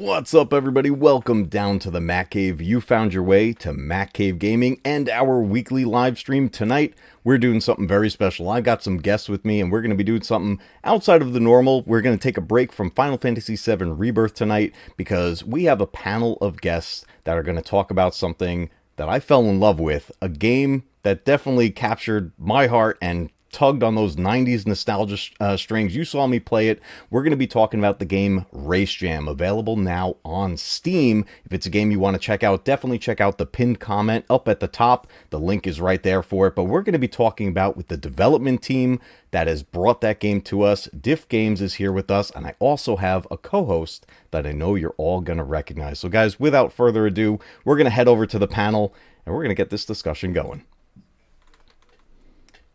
What's up, everybody? Welcome down to the Mac Cave. You found your way to Mac Cave Gaming and our weekly live stream. Tonight, we're doing something very special. I've got some guests with me, and we're going to be doing something outside of the normal. We're going to take a break from Final Fantasy VII Rebirth tonight because we have a panel of guests that are going to talk about something that I fell in love with, a game that definitely captured my heart and tugged on those 90s nostalgia strings. You saw me play it. We're going to be talking about the game Race Jam, available now on Steam. If it's a game you want to check out, definitely check out the pinned comment up at the top. The link is right there for it. But we're going to be talking about with the development team that has brought that game to us. DiffGames is here with us, and I also have a co-host that I know you're all going to recognize. So guys, without further ado, we're going to head over to the panel, and we're going to get this discussion going.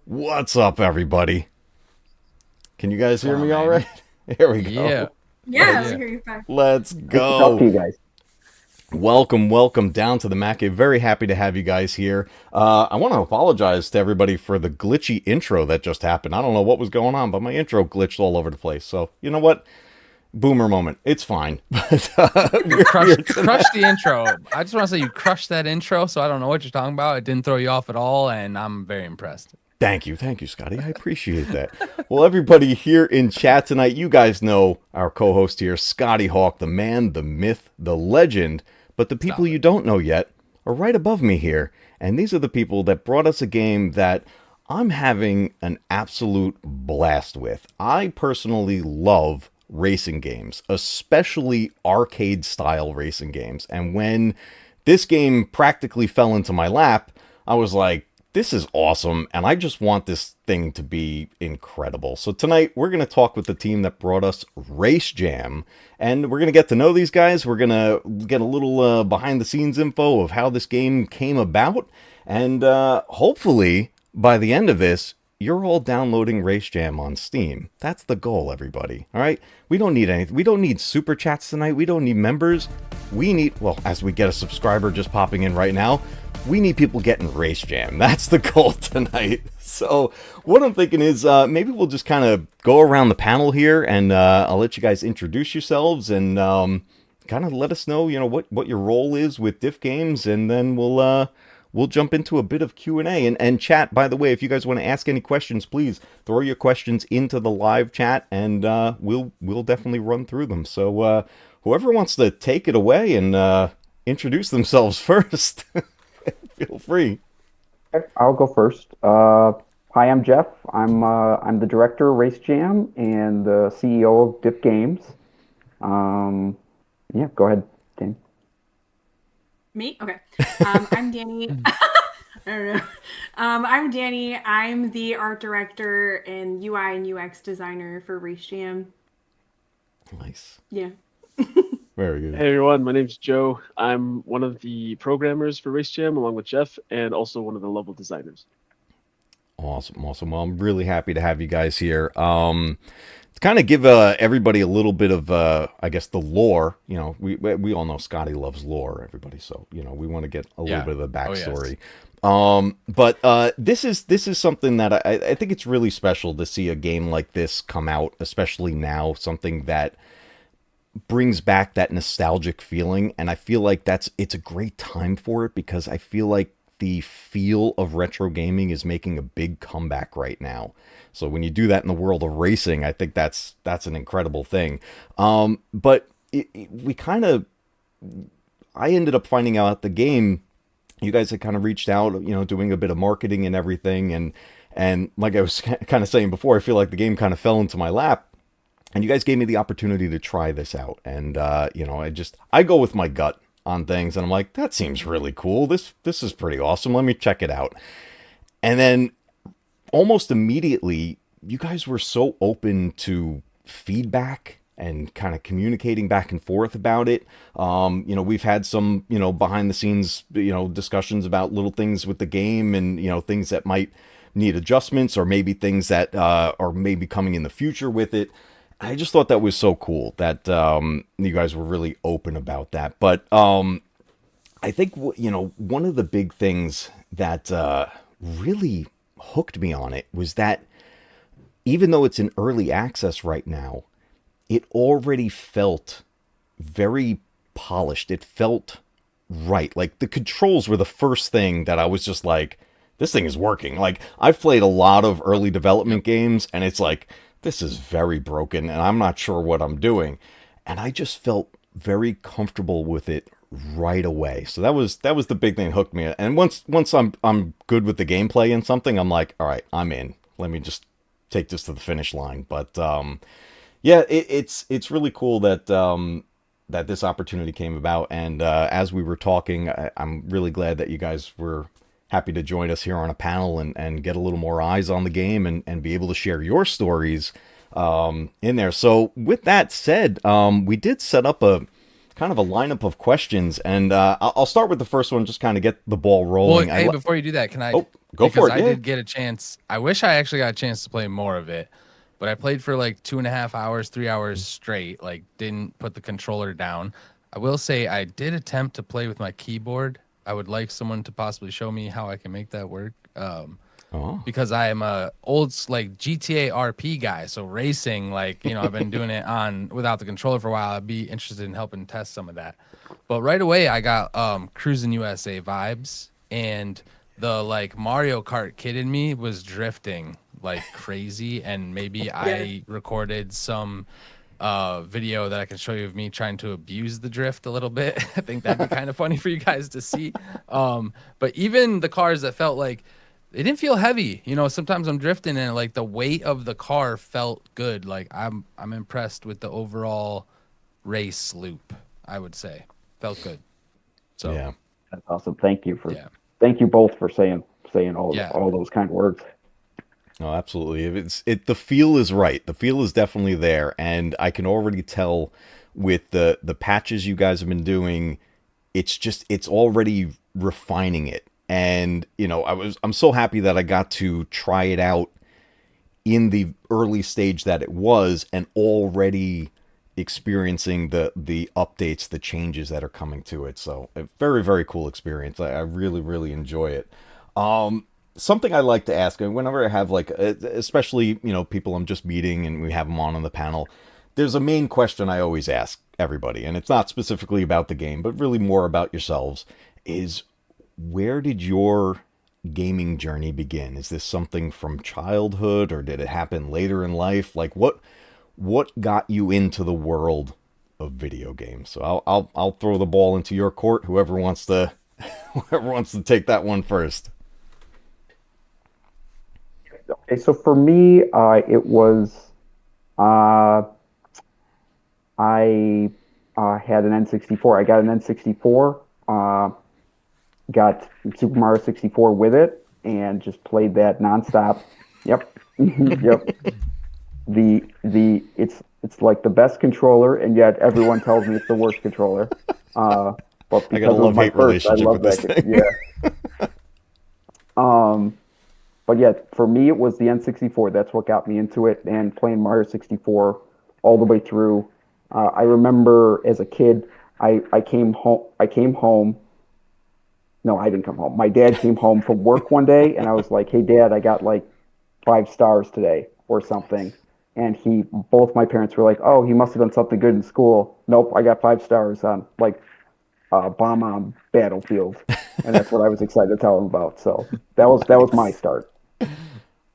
What's up, everybody? Can you guys hear me all right? Here we go. Yeah, I hear you fine. Let's go. Talk to you guys. Welcome down to the Mac Cave. Very happy to have you guys here. I want to apologize to everybody for the glitchy intro that just happened. I don't know what was going on, but my intro glitched all over the place. So, you know what? Boomer moment. It's fine. But crushed the intro. I just want to say you crushed that intro, so I don't know what you're talking about. It didn't throw you off at all, and I'm very impressed. Thank you, Scotty. I appreciate that. Well, everybody here in chat tonight, you guys know our co-host here, Scotty Hawk, the man, the myth, the legend. But the people you don't know yet are right above me here. And these are the people that brought us a game that I'm having an absolute blast with. I personally love racing games, especially arcade-style racing games. And when this game practically fell into my lap, I was like, this is awesome, and I just want this thing to be incredible. So tonight, we're going to talk with the team that brought us Race Jam, and we're going to get to know these guys. We're going to get a little behind-the-scenes info of how this game came about, and hopefully, by the end of this, you're all downloading Race Jam on Steam. That's the goal, everybody, all right? We don't need anything. We don't need super chats tonight. We don't need members. We need, well, as we get a subscriber just popping in right now, we need people getting Race Jam. That's the goal tonight. So what I'm thinking is maybe we'll just kind of go around the panel here, and I'll let you guys introduce yourselves and kind of let us know, you know, what your role is with DiffGames, and then we'll jump into a bit of Q&A. And chat, by the way, if you guys want to ask any questions, please throw your questions into the live chat, and we'll definitely run through them. So whoever wants to take it away and introduce themselves first. Feel free. I'll go first. Hi, I'm Jeff. I'm the director of Race Jam and the CEO of DiffGames. Yeah, go ahead, Dan. Me? Okay. I'm Danny. I don't know. I'm Danny. I'm the art director and UI and UX designer for Race Jam. Nice. Yeah. Very good. Hey everyone, my name's Joe. I'm one of the programmers for Race Jam along with Jeff, and also one of the level designers. Awesome. Well, I'm really happy to have you guys here. To kind of give everybody a little bit of, I guess, the lore. You know, we all know Scotty loves lore, everybody. So, you know, we want to get a little bit of the backstory. Oh, yes. But this is something that I think it's really special to see a game like this come out, especially now, something that brings back that nostalgic feeling, and I feel like it's a great time for it, because I feel like the feel of retro gaming is making a big comeback right now. So when you do that in the world of racing, I think that's an incredible thing. But I ended up finding out the game, you guys had kind of reached out, you know, doing a bit of marketing and everything, and like I was kind of saying before, I feel like the game kind of fell into my lap. And you guys gave me the opportunity to try this out. And, you know, I go with my gut on things. And I'm like, that seems really cool. This is pretty awesome. Let me check it out. And then almost immediately, you guys were so open to feedback and kind of communicating back and forth about it. You know, we've had some, you know, behind the scenes, you know, discussions about little things with the game and, you know, things that might need adjustments, or maybe things that are maybe coming in the future with it. I just thought that was so cool that you guys were really open about that. But I think, you know, one of the big things that really hooked me on it was that even though it's in early access right now, it already felt very polished. It felt right. Like the controls were the first thing that I was just like, this thing is working. Like I've played a lot of early development games and it's like, this is very broken and I'm not sure what I'm doing. And I just felt very comfortable with it right away. So that was the big thing that hooked me. And once I'm good with the gameplay and something, I'm like, all right, I'm in. Let me just take this to the finish line. But yeah, it's really cool that that this opportunity came about. And as we were talking, I'm really glad that you guys were happy to join us here on a panel and get a little more eyes on the game and be able to share your stories in there. So with that said, we did set up a kind of a lineup of questions, and I'll start with the first one, just kind of get the ball rolling. Well, hey, before you do that, can I? Oh, go for it. I did get a chance. I wish I actually got a chance to play more of it, but I played for like 2.5 hours, 3 hours straight. Like, didn't put the controller down. I will say I did attempt to play with my keyboard. I would like someone to possibly show me how I can make that work. Because I am a old like GTA RP guy, so racing, like, you know, I've been doing it on without the controller for a while. I'd be interested in helping test some of that. But right away, I got Cruising USA vibes, and the like Mario Kart kid in me was drifting like crazy, and maybe I recorded some video that I can show you of me trying to abuse the drift a little bit. I think that'd be kind of funny for you guys to see. But even the cars that felt like it didn't feel heavy, you know, sometimes I'm drifting and like the weight of the car felt good. Like I'm impressed with the overall race loop, I would say. Felt good. So yeah, that's awesome. Thank you both for saying all those kind words. No, absolutely. The feel is right. The feel is definitely there, and I can already tell with the patches you guys have been doing, it's already refining it. And you know, I'm so happy that I got to try it out in the early stage that it was, and already experiencing the updates, the changes that are coming to it. So a very, very cool experience. I really, really enjoy it. Something I like to ask, and whenever I have like, especially, you know, people I'm just meeting and we have them on the panel, there's a main question I always ask everybody, and it's not specifically about the game, but really more about yourselves, is where did your gaming journey begin? Is this something from childhood, or did it happen later in life? Like what got you into the world of video games? So I'll throw the ball into your court. Whoever wants to take that one first. Okay, so for me, it was I had an N64. I got an N64. Got Super Mario 64 with it, and just played that nonstop. Yep, yep. It's like the best controller, and yet everyone tells me it's the worst controller. But because I got a love-hate relationship with this thing. Yeah. But yeah, for me, it was the N64. That's what got me into it, and playing Mario 64 all the way through. I remember as a kid, I came home. No, I didn't come home. My dad came home from work one day, and I was like, "Hey, Dad, I got like 5 stars today or something." And both my parents were like, "Oh, he must have done something good in school." Nope, I got 5 stars on like Bomb on Battlefield, and that's what I was excited to tell him about. So that was my start.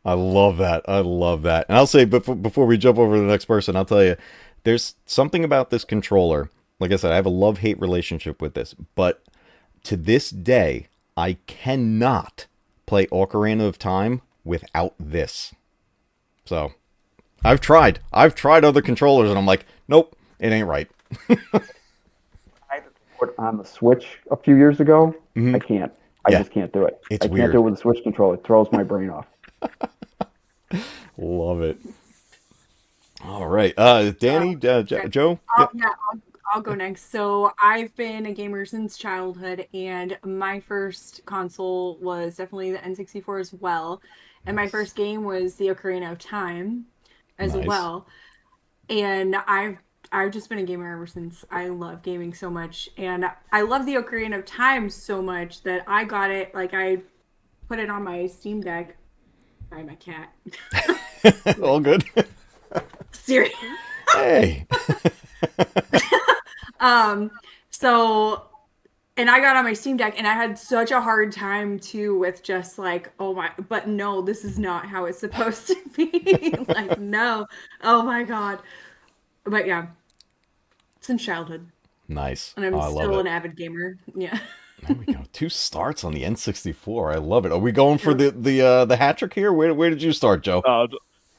I love that. I love that. And I'll say, before we jump over to the next person, I'll tell you, there's something about this controller. Like I said, I have a love-hate relationship with this, but to this day, I cannot play Ocarina of Time without this. So, I've tried other controllers, and I'm like, nope, it ain't right. I put on the Switch a few years ago. Mm-hmm. I can't. I just can't do it. It's I can't weird. do it with the Switch controller. It throws my brain off. Love it. All right, Danny, Joe. Yeah, I'll go next. So I've been a gamer since childhood, and my first console was definitely the N64 as well. And my first game was the Ocarina of Time as Nice. well. And I've just been a gamer ever since. I love gaming so much, and I love the Ocarina of Time so much that I got it. Like I put it on my Steam Deck. Sorry, my cat. All good. Serious. Hey. So, and I got on my Steam Deck and I had such a hard time too with just like, oh my, but no, this is not how it's supposed to be. Like, no, oh my God. But yeah, since childhood. Nice. And Oh, I'm I love still it. an avid gamer. Yeah. There we go. 2 starts on the N64. I love it. Are we going for the hat trick here? Where did you start, Joe?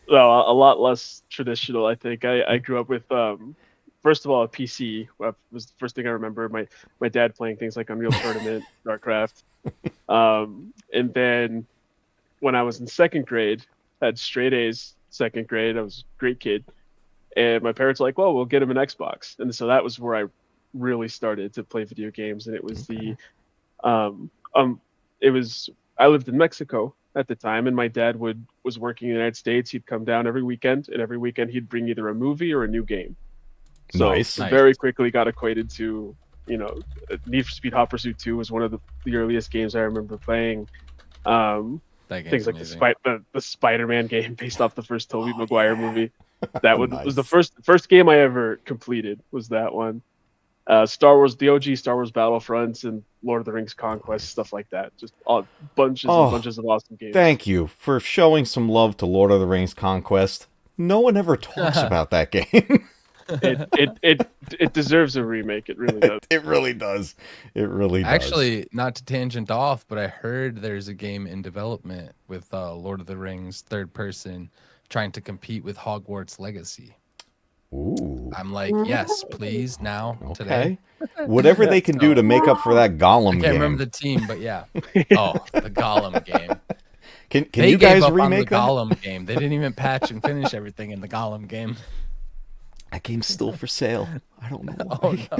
No, a lot less traditional. I think I grew up with first of all a PC was the first thing I remember. My dad playing things like Unreal Tournament, StarCraft, and then when I was in second grade, had straight A's. Second grade, I was a great kid, and my parents were like, "Well, we'll get him an Xbox," and so that was where I really started to play video games, and it was Okay. um um it was I lived in Mexico at the time, and my dad was working in the United States. He'd come down every weekend, and every weekend he'd bring either a movie or a new game. So Nice. Nice. very quickly got acquainted to, Need for Speed Hot Pursuit 2 was one of the earliest games I remember playing. Um, That game's Things like amazing. the Spider-Man game based off the first Tobey Maguire movie. That was the Nice. first game I ever completed was that one. Star Wars, the OG Star Wars Battlefronts and Lord of the Rings Conquest, stuff like that. Just all bunches and Oh, bunches of awesome games. thank you for showing some love to Lord of the Rings Conquest. No one ever talks about that game. It deserves a remake. It really does. It really does. It really does. Actually, not to tangent off, but I heard there's a game in development with Lord of the Rings third person trying to compete with Hogwarts Legacy. Ooh. I'm like, yes, please, now, today. Okay. Whatever they can do to make up for that I Gollum can't game. remember the team, but yeah. Oh, the Gollum game. Can They you gave guys up on the remake that? Gollum game. They didn't even patch and finish everything in the Gollum game. That game's still for sale. I don't know why. Oh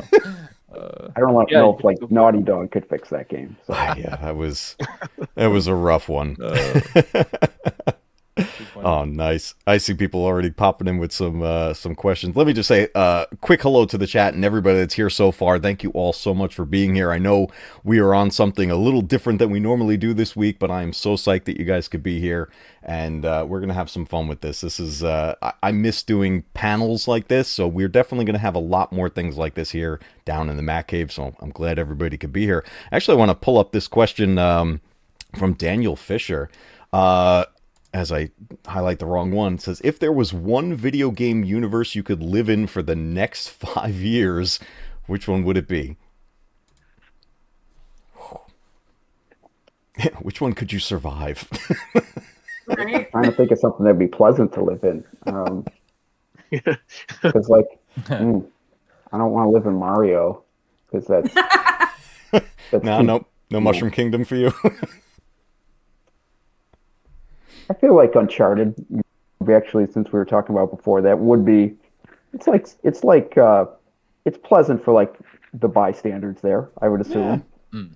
no. I don't Yeah, know you if can like still- Naughty Dog could fix that game. So Yeah, that was a rough one. Oh, nice. I see people already popping in with some questions. Let me just say quick hello to the chat and everybody that's here so far. Thank you all so much for being here. I know we are on something a little different than we normally do this week, but I am so psyched that you guys could be here, and we're going to have some fun with this. This is I miss doing panels like this, so we're definitely going to have a lot more things like this here down in the Mac Cave, so I'm glad everybody could be here. Actually, I want to pull up this question from Daniel Fisher. As I highlight the wrong one, it says, if there was one video game universe you could live in for the next 5 years, which one would it be? Which one could you survive? Right? trying to think of something that'd be pleasant to live in. Because like, I don't want to live in Mario because that's No, too, no Mushroom Kingdom for you. I feel like Uncharted, actually, since we were talking about before, that would be. It's pleasant for like the bystanders there. I would Yeah. assume.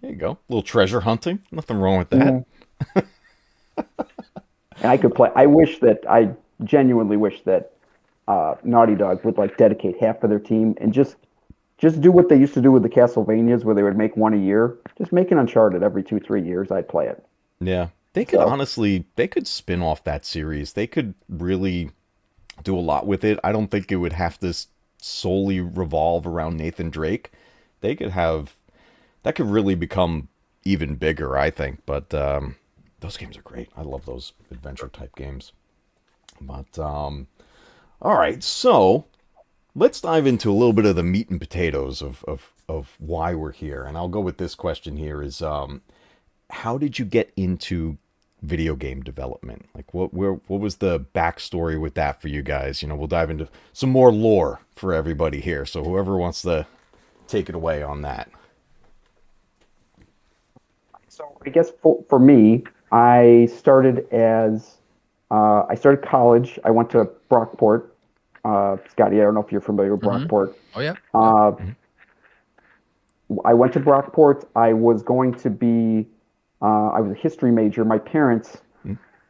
There you go. A little treasure hunting. Nothing wrong with that. And I could play. I genuinely wish that Naughty Dog would like dedicate half of their team and just do what they used to do with the Castlevanias, where they would make one a year. Just make an Uncharted every 2-3 years. I'd play it. Yeah. They could So- honestly, they could spin off that series. They could really do a lot with it. I don't think it would have to solely revolve around Nathan Drake. They could have, that could really become even bigger, I think. But those games are great. I love those adventure type games. But all right, so let's dive into a little bit of the meat and potatoes of why we're here. And I'll go with this question here is how did you get into video game development? Like what was the backstory with that for you guys? You know, we'll dive into some more lore for everybody here. So whoever wants to take it away on that. So I guess for me, I started college. I went to Brockport. Scotty, I don't know if you're familiar with Brockport. Oh yeah. I went to Brockport. I was going to be, I was a history major. My parents,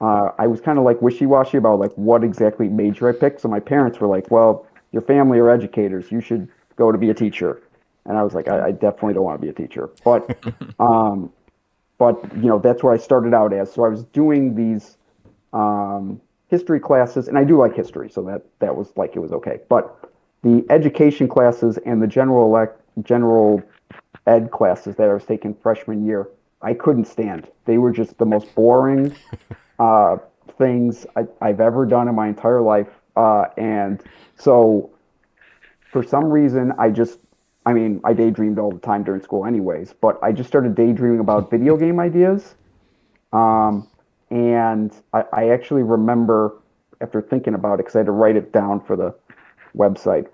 I was kind of like wishy-washy about like what exactly major I picked. So my parents were like, well, your family are educators. You should go to be a teacher. And I was like, I definitely don't want to be a teacher. But, that's where I started out as. So I was doing these history classes, and I do like history, so that was like, it was okay. But the education classes and the general ed classes that I was taking freshman year, I couldn't stand. They were just the most boring uh, things I've ever done in my entire life. And so for some reason, I mean, I daydreamed all the time during school, anyways, but I just started daydreaming about video game ideas. Um, and I actually remember after thinking about it, because I had to write it down for the website.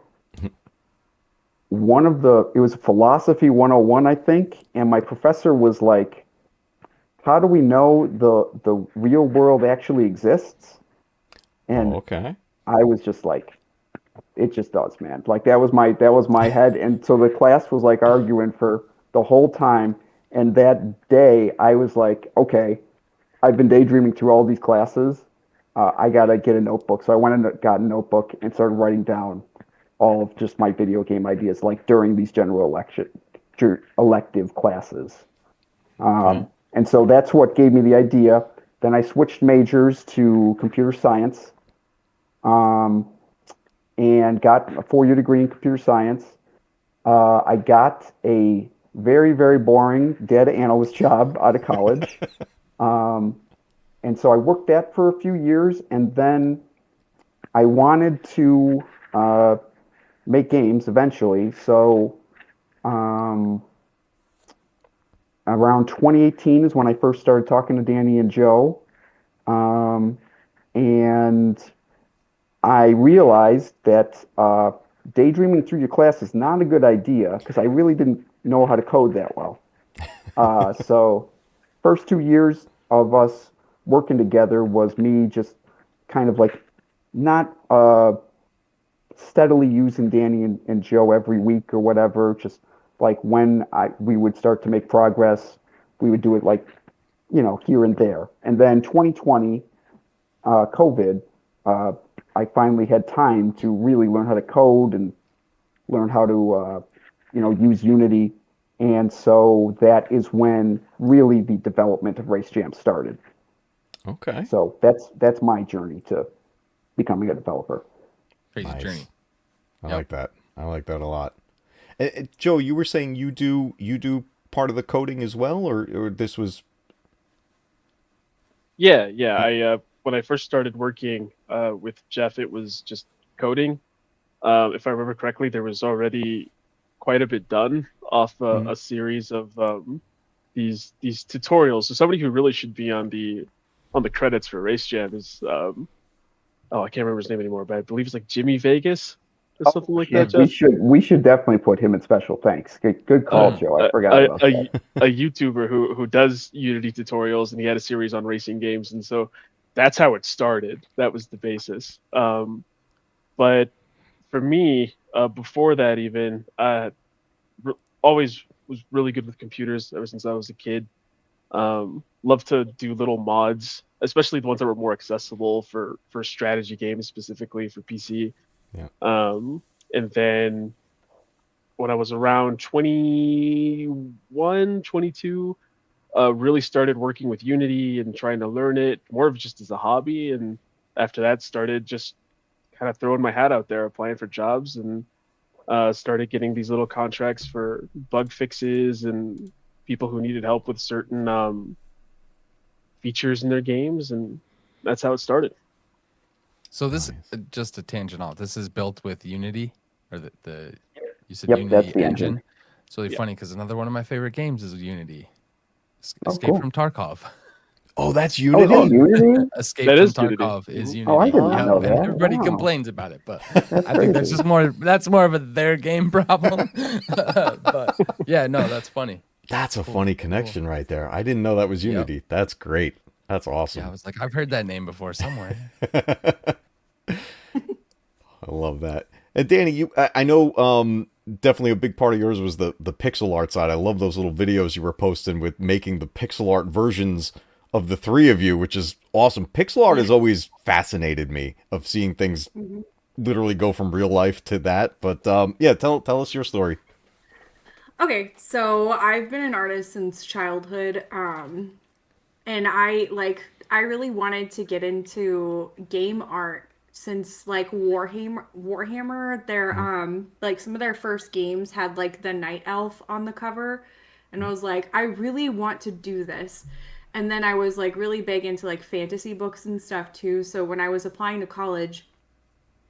It was philosophy 101, I think, and my professor was like, how do we know the real world actually exists? Oh, And okay. I was just like, it just does, man. Like that was my head. And so the class was like arguing for the whole time. And that day I was like, okay, I've been daydreaming through all these classes. I gotta get a notebook. So I went and got a notebook and started writing down all of just my video game ideas, like during these elective classes. Okay. And so that's what gave me the idea. Then I switched majors to computer science, um, and got a 4-year degree in computer science. I got a very, very boring data analyst job out of college. Um, and so I worked that for a few years, and then I wanted to uh, make games eventually. So um, around 2018 is when I first started talking to Danny and Joe. Um, and I realized that daydreaming through your class is not a good idea because I really didn't know how to code that well. So first 2 years of us working together was me just kind of like not steadily using Danny and Joe every week or whatever. Just like when we would start to make progress, we would do it like here and there. And then 2020, COVID, uh, I finally had time to really learn how to code and learn how to use Unity. And so that is when really the development of Race Jam started. Okay. So that's my journey to becoming a developer. Crazy Nice. journey. I Yep. like that. I like that a lot. Joe, you were saying you do part of the coding as well, or this was Yeah. I when I first started working with Jeff, it was just coding. If I remember correctly, there was already quite a bit done off Mhm. a series of these tutorials. So somebody who really should be on the credits for Race Jam is I can't remember his name anymore, but I believe it's like Jimmy Vegas or Oh something like yeah, that, Jeff. we should definitely put him in special thanks. Good call, Uh, Mm-hmm. Joe. I a, forgot a, about that. a, a YouTuber who does Unity tutorials, and he had a series on racing games, and so that's how it started. That was the basis. But for me, before that, even always was really good with computers ever since I was a kid. Love to do little mods, especially the ones that were more accessible for strategy games, specifically for PC. yeah. Um, and then when I was around 21, 22, really started working with Unity and trying to learn it more of just as a hobby. And after that, started just kind of throwing my hat out there, applying for jobs, and started getting these little contracts for bug fixes and people who needed help with certain features in their games, and that's how it started. So this Nice. just a tangent off. This is built with Unity, or the you said Yep, that's Unity the engine. engine. It's really Yeah. funny because another one of my favorite games is Unity. Oh, Escape cool. from Tarkov. Oh, that's Oh, is Oh, that Unity. Unity? Escape that from is Unity. Tarkov is Mhm. Oh, I Unity. did not Yep. know Oh, And that. everybody Wow, complains about it, but that's I think crazy. that's more of a their game problem. But yeah, no, that's funny. that's a Cool. funny Cool. connection right there. I didn't know that was Yep. Unity. That's great. That's Yeah, I awesome. was like, I've heard that name before somewhere. I love that. And Danny, I know definitely a big part of yours was the pixel art side. I love those little videos you were posting with making the pixel art versions of the three of you, which is awesome. Pixel art has always fascinated me of seeing things Mhm. literally go from real life to that. But yeah, tell us your story. Okay, so I've been an artist since childhood, and I really wanted to get into game art since like Warhammer, their like some of their first games had like the Night Elf on the cover, and I was like, I really want to do this. And then I was like really big into like fantasy books and stuff too. So when I was applying to college,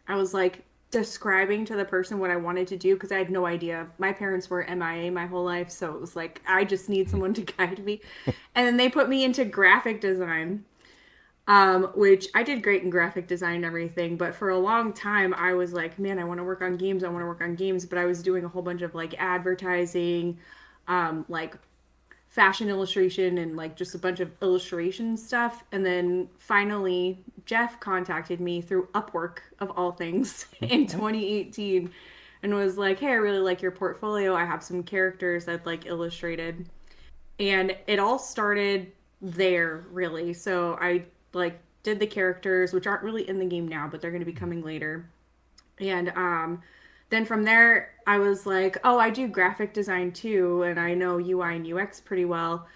I was like describing to the person what I wanted to do because I had no idea. My parents were MIA my whole life, so it was like I just need someone to guide me. And then they put me into graphic design, which I did great in graphic design and everything. But for a long time, I was like, man, I want to work on games. I want to work on games. But I was doing a whole bunch of like advertising, like fashion illustration and like just a bunch of illustration stuff. And then finally, Jeff contacted me through Upwork of all things in 2018 and was like, hey, I really like your portfolio. I have some characters I'd like illustrated. And it all started there, really. So I like did the characters, which aren't really in the game now, but they're going to be coming later. And then from there, I was like, oh, I do graphic design too, and I know UI and UX pretty well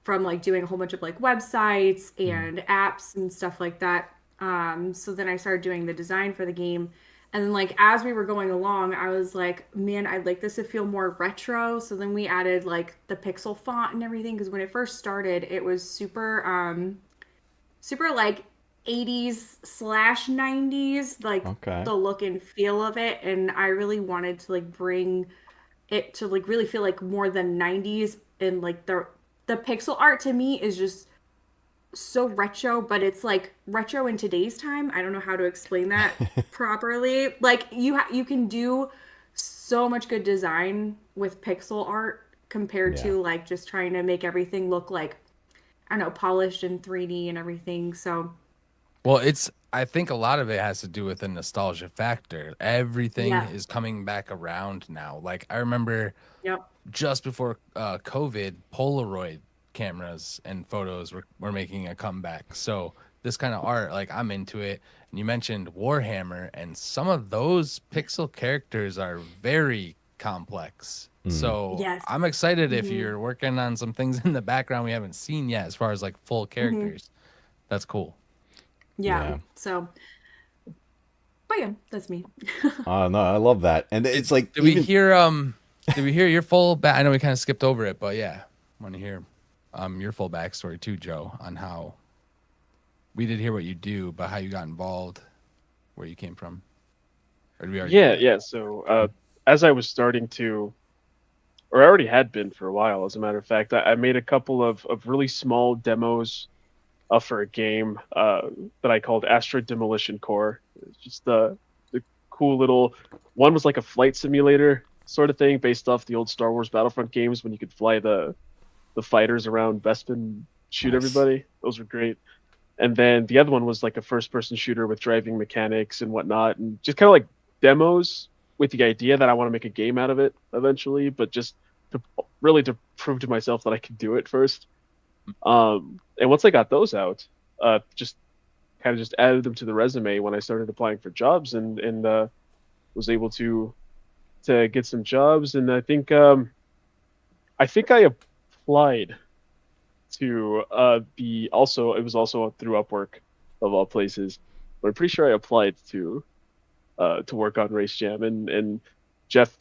from like doing a whole bunch of like websites and apps and stuff like that. So then I started doing the design for the game. And then like as we were going along, I was like, man, I'd like this to feel more retro. So then we added like the pixel font and everything because when it first started, it was super like 80s slash 90s, like Okay. the look and feel of it. And I really wanted to like bring it to like really feel like more than 90s. And like the pixel art to me is just so retro, but it's like retro in today's time. I don't know how to explain that properly. Like you can do so much good design with pixel art compared Yeah. to like just trying to make everything look like I don't know, polished in 3D and everything. So Well, I think a lot of it has to do with the nostalgia factor. Everything yeah. is coming back around now. Like I remember Yep. just before COVID, Polaroid cameras and photos were making a comeback. So this kind of art, like I'm into it. And you mentioned Warhammer, and some of those pixel characters are very complex. So Yes. I'm excited if Hmm. you're working on some things in the background we haven't seen yet, as far as like full Hmm. characters. That's cool. Yeah. Yeah. So, but yeah, that's me. No, I love that. And it's like Did we even hear did we hear your full back? I know we kind of skipped over it, but yeah, I want to hear your full backstory too, Joe, on how we did hear what you do, but how you got involved, where you came from. Or did we already do Yeah, that? yeah. So as I was starting to, or I already had been for a while, as a matter of fact, I made a couple of really small demos for a game that I called Asteroid Demolition Core. It's just the cool little one was like a flight simulator sort of thing based off the old Star Wars Battlefront games when you could fly the fighters around Bespin, shoot Nice. everybody. Those were great. And then the other one was like a first person shooter with driving mechanics and whatnot, and just kind of like demos with the idea that I want to make a game out of it eventually, but just to really to prove to myself that I could do it first. And once I got those out, just kind of just added them to the resume when I started applying for jobs, and was able to get some jobs. And I think I applied to the also it was also through Upwork of all places, but I'm pretty sure I applied to work on Race Jam, and Jeff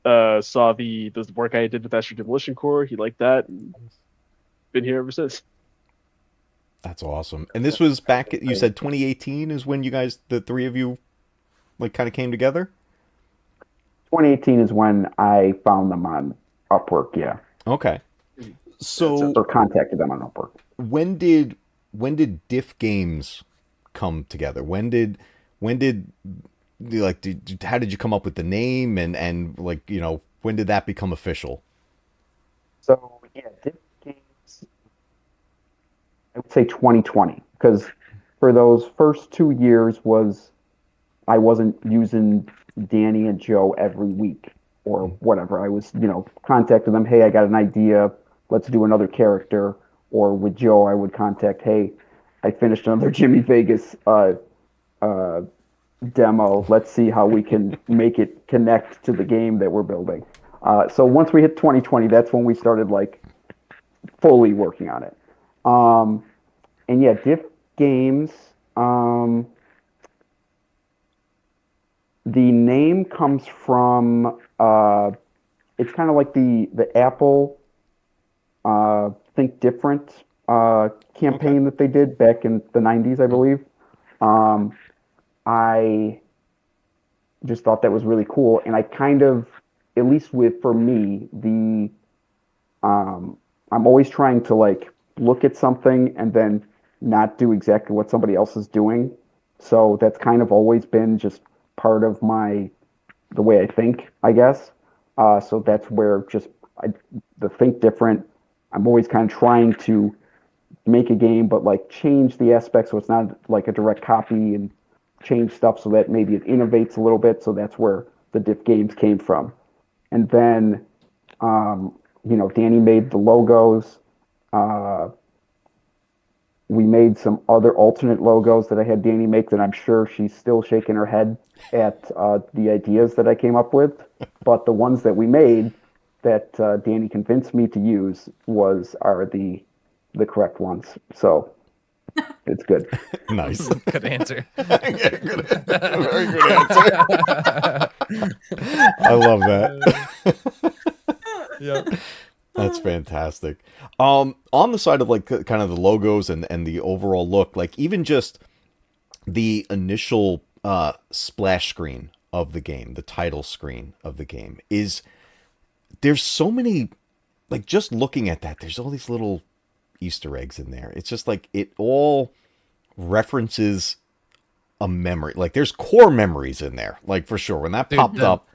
saw the work I did with Astro Demolition Core. He liked that, and been here ever since. that's awesome. And this was back you said 2018 is when you guys the three of you like kind of came together? 2018 is when I found them on Upwork, yeah, Okay. That's So or contacted them on Upwork. when did DiffGames come together? When did how did you come up with the name and like, when did that become official? So yeah, Diff Games, I would say 2020, because for those first 2 years was I wasn't using Danny and Joe every week or whatever. I was, contacting them, hey, I got an idea, let's do another character. Or with Joe, I would contact, hey, I finished another Jimmy Vegas uh, demo. Let's see how we can make it connect to the game that we're building. So once we hit 2020, that's when we started like fully working on it. And yeah, Diff Games. Um, The name comes from it's kind of like the Apple Think Different campaign that they did back in the 90s, I believe. I just thought that was really cool, and I kind of, at least for me, I'm always trying to like look at something and then not do exactly what somebody else is doing. So that's kind of always been just part of the way I think, I guess. So that's where the think different. I'm always kind of trying to make a game, but like change the aspects so it's not like a direct copy, and change stuff so that maybe it innovates a little bit. So that's where the DiffGames came from. And then, Danny made the logos. We made some other alternate logos that I had Danny make that I'm sure she's still shaking her head at the ideas that I came up with. But the ones that we made that Danny convinced me to use are the correct ones. So it's good. Nice. Good answer. Very good answer. I love that. Yep. That's fantastic. On the side of like kind of the logos and the overall look, like even just the initial splash screen of the game, the title screen of the game there's so many, like just looking at that, there's all these little Easter eggs in there. It's just like it all references a memory. Like there's core memories in there, like for sure. When that popped up.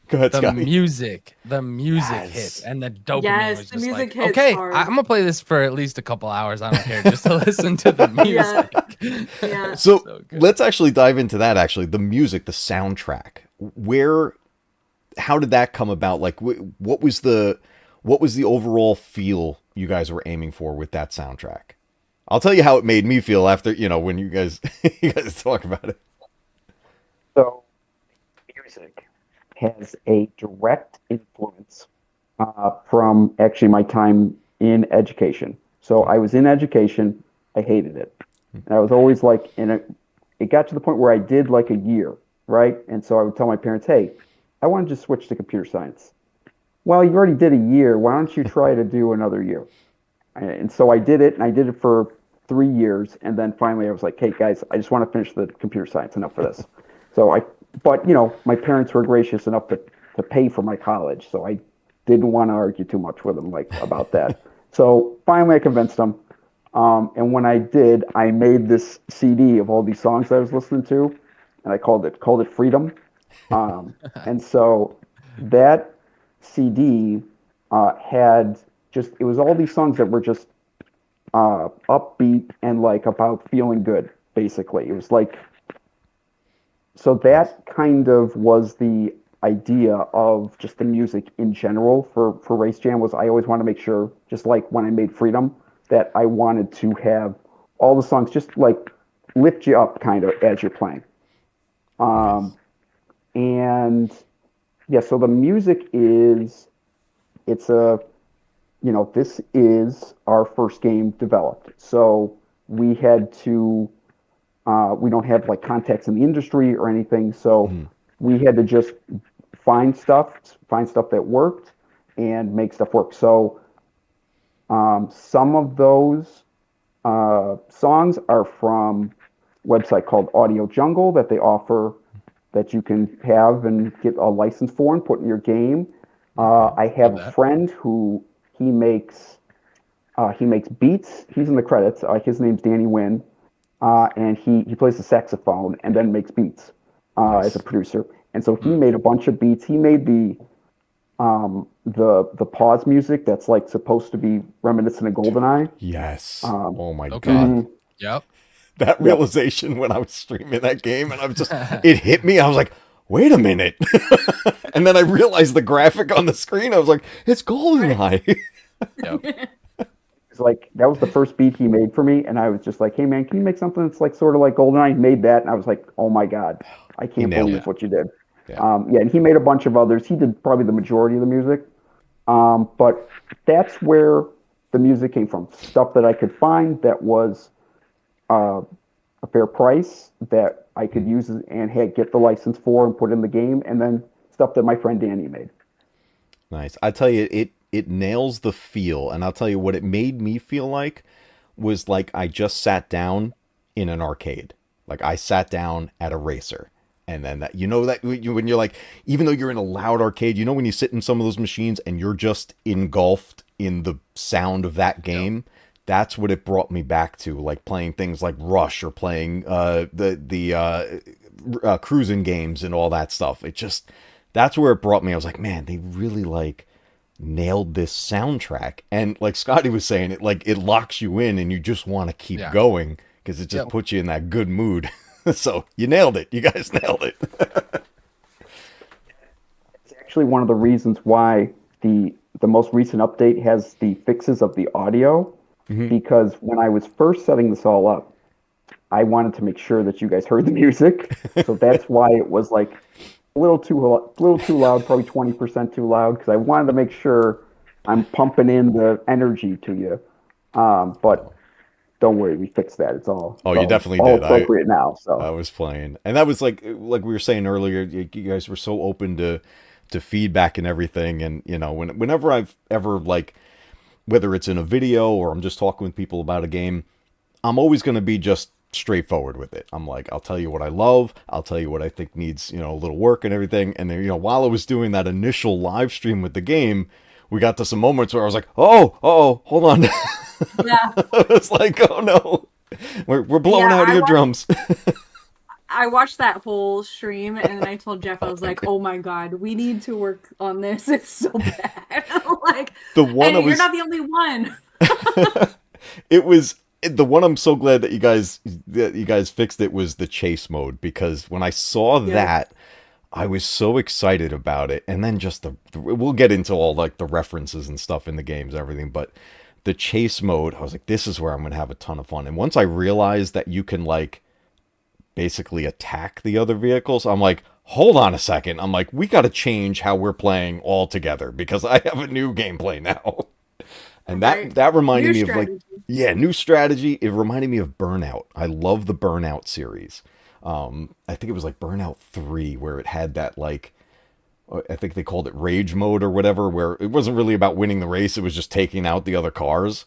Go ahead, the Scotty. music Yes. hit, and the dopamine Yes, was the just music like, hits okay, hard. I'm gonna play this for at least a couple hours. I don't care, just to listen to the music. Yeah. So good. let's actually dive into that. Actually, the music, the soundtrack. How did that come about? Like, what was the overall feel you guys were aiming for with that soundtrack? I'll tell you how it made me feel after when you guys talk about it. So music has a direct influence from actually my time in education. So I was in education. I hated it. And I was always like, it got to the point where I did like a year, right? And so I would tell my parents, hey, I want to just switch to computer science. Well, you already did a year. Why don't you try to do another year? And so I did it, and I did it for 3 years. And then finally I was like, hey, guys, I just want to finish the computer science. Enough for this. But my parents were gracious enough to pay for my college, so I didn't want to argue too much with them about that. So finally, I convinced them, and when I did, I made this CD of all these songs that I was listening to, and I called it Freedom. And so that CD it was all these songs that were just upbeat and like about feeling good. Basically, it was like. So that kind of was the idea of just the music in general for Race Jam. Was I always want to make sure, just like when I made Freedom, that I wanted to have all the songs just like lift you up kind of as you're playing. And yeah, so the music this is our first game developed. So we had to. We don't have like contacts in the industry or anything, so we had to just find stuff that worked, and make stuff work. So some of those songs are from a website called Audio Jungle that they offer that you can have and get a license for and put in your game. I have a friend who he makes beats. He's in the credits. His name's Danny Wynn. And he plays the saxophone and then makes beats as a producer. And so he made a bunch of beats. He made the pause music that's like supposed to be reminiscent of GoldenEye. Yes. Oh my Okay. God. Yep. That realization when I was streaming that game and it hit me. I was like, wait a minute. And then I realized the graphic on the screen. I was like, it's GoldenEye. Yep. Like that was the first beat he made for me, and I was just like, "Hey man, can you make something that's like sort of like GoldenEye?" He made that, and I was like, "Oh my God, I can't believe what you did." Yeah. And he made a bunch of others. He did probably the majority of the music, but that's where the music came from. Stuff that I could find that was a fair price that I could use and get the license for and put in the game, and then stuff that my friend Danny made. Nice. I tell you, it nails the feel, and I'll tell you what it made me feel like was like I just sat down in an arcade. Like I sat down at a racer. And then that, that when you're like, even though you're in a loud arcade, when you sit in some of those machines and you're just engulfed in the sound of that game, that's what it brought me back to, like playing things like Rush or playing the cruising games and all that stuff. That's where it brought me. I was like, man, they really like nailed this soundtrack. And like Scotty was saying, it locks you in and you just want to keep going because it just puts you in that good mood. So you nailed it. You guys nailed it. It's actually one of the reasons why the most recent update has the fixes of the audio, because when I was first setting this all up, I wanted to make sure that you guys heard the music. So that's why it was like a little too loud, probably 20% too loud, because I wanted to make sure I'm pumping in the energy to you. But don't worry, we fixed that. It's all you definitely all did. Appropriate now. So I was playing, and that was like we were saying earlier. You guys were so open to feedback and everything, and whenever I've ever like, whether it's in a video or I'm just talking with people about a game, I'm always going to be just straightforward with it. I'm like, I'll tell you what I love. I'll tell you what I think needs a little work and everything. And then while I was doing that initial live stream with the game, we got to some moments where I was like, oh, hold on. Yeah. I was like, oh no, we're blowing out eardrums. I watched that whole stream and then I told Jeff, I was like, oh my God, we need to work on this. It's so bad. Like, you're not the only one. It was the one I'm so glad that you guys fixed it was the chase mode, because when I saw that, I was so excited about it. And then just we'll get into all like the references and stuff in the games, everything, but the chase mode, I was like, this is where I'm going to have a ton of fun. And once I realized that you can like basically attack the other vehicles, I'm like, hold on a second. I'm like, we got to change how we're playing altogether because I have a new gameplay now. And that reminded me of like, new strategy. It reminded me of Burnout. I love the Burnout series. I think it was like Burnout 3 where it had that like, I think they called it rage mode or whatever, where it wasn't really about winning the race. It was just taking out the other cars.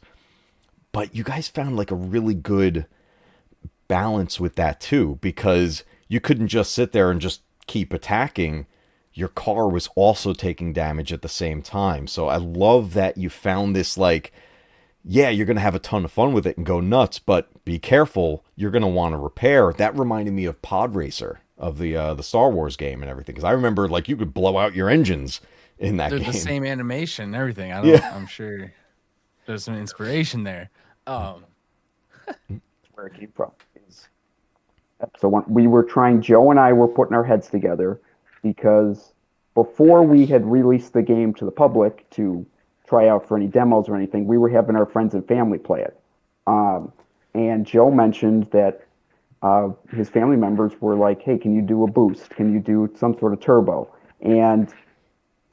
But you guys found like a really good balance with that too, because you couldn't just sit there and just keep attacking. Your car was also taking damage at the same time. So I love that you found this like, you're going to have a ton of fun with it and go nuts, but be careful. You're going to want to repair. That reminded me of Pod Racer, of the Star Wars game and everything. Because I remember like you could blow out your engines in that game. They're the same animation and everything. I'm sure there's some inspiration there. Where it came from. So when Joe and I were putting our heads together, because before we had released the game to the public to try out for any demos or anything, we were having our friends and family play it. And Joe mentioned that his family members were like, hey, can you do a boost? Can you do some sort of turbo? And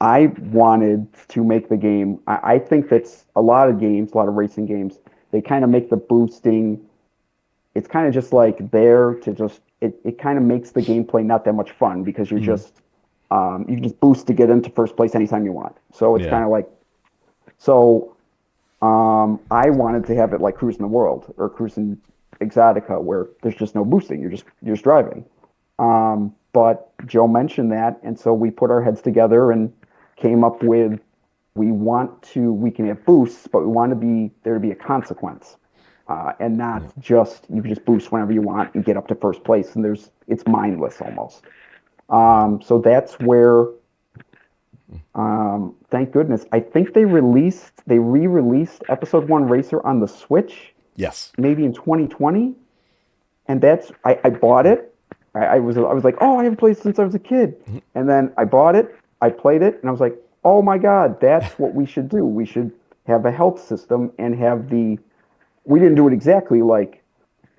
I wanted to make the game. I think that's a lot of racing games, they kind of make the boosting, it's kind of just like there to just, it kind of makes the gameplay not that much fun because you're just, you can just boost to get into first place anytime you want. So it's kind of like, I wanted to have it like Cruising the World or Cruising Exotica, where there's just no boosting. You're just driving. But Joe mentioned that, and so we put our heads together and came up with, we can have boosts, but we want there to be a consequence, and not just you can just boost whenever you want and get up to first place, and it's mindless almost. So that's where, thank goodness, I think they re-released Episode 1 Racer on the Switch. Yes. Maybe in 2020, and I bought it. I was like, oh, I haven't played since I was a kid, and then I bought it, I played it, and I was like, oh my God, that's what we should do. We should have a health system and have we didn't do it exactly like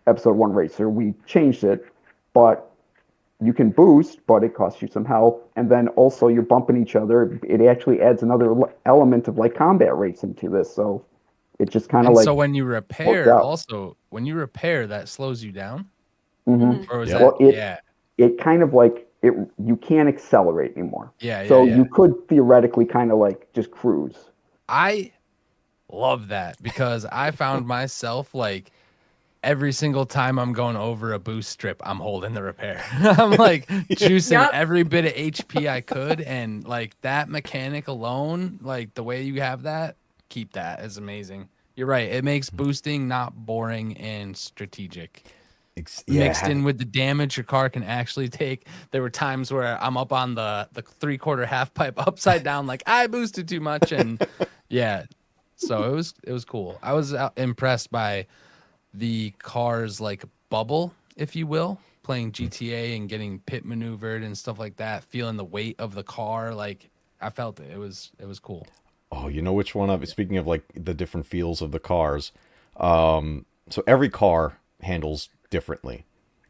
Episode 1 Racer. We changed it, but you can boost, but it costs you some health, and then also you're bumping each other. It actually adds another element of like combat racing to this, so it just kind of like. So when you repair, that slows you down. Mhm. Or was Yep. that? Well, Yeah. it kind of like it. You can't accelerate anymore. Yeah. Yeah. So Yeah. you could theoretically kind of like just cruise. I love that because I found myself like every single time I'm going over a boost strip, I'm holding the repair. I'm like juicing Yep. every bit of HP I could. And like that mechanic alone, like the way you have that, keep that is amazing. You're right. It makes boosting not boring and strategic. Mixed Yeah. in with the damage your car can actually take. There were times where I'm up on the 3/4 half pipe upside down, like I boosted too much. And yeah, so it was cool. I was impressed by the car's like bubble, if you will, playing GTA and getting pit maneuvered and stuff like that, feeling the weight of the car. Like I felt it. It was cool. Oh, you know which one of speaking of like the different feels of the cars. So every car handles differently.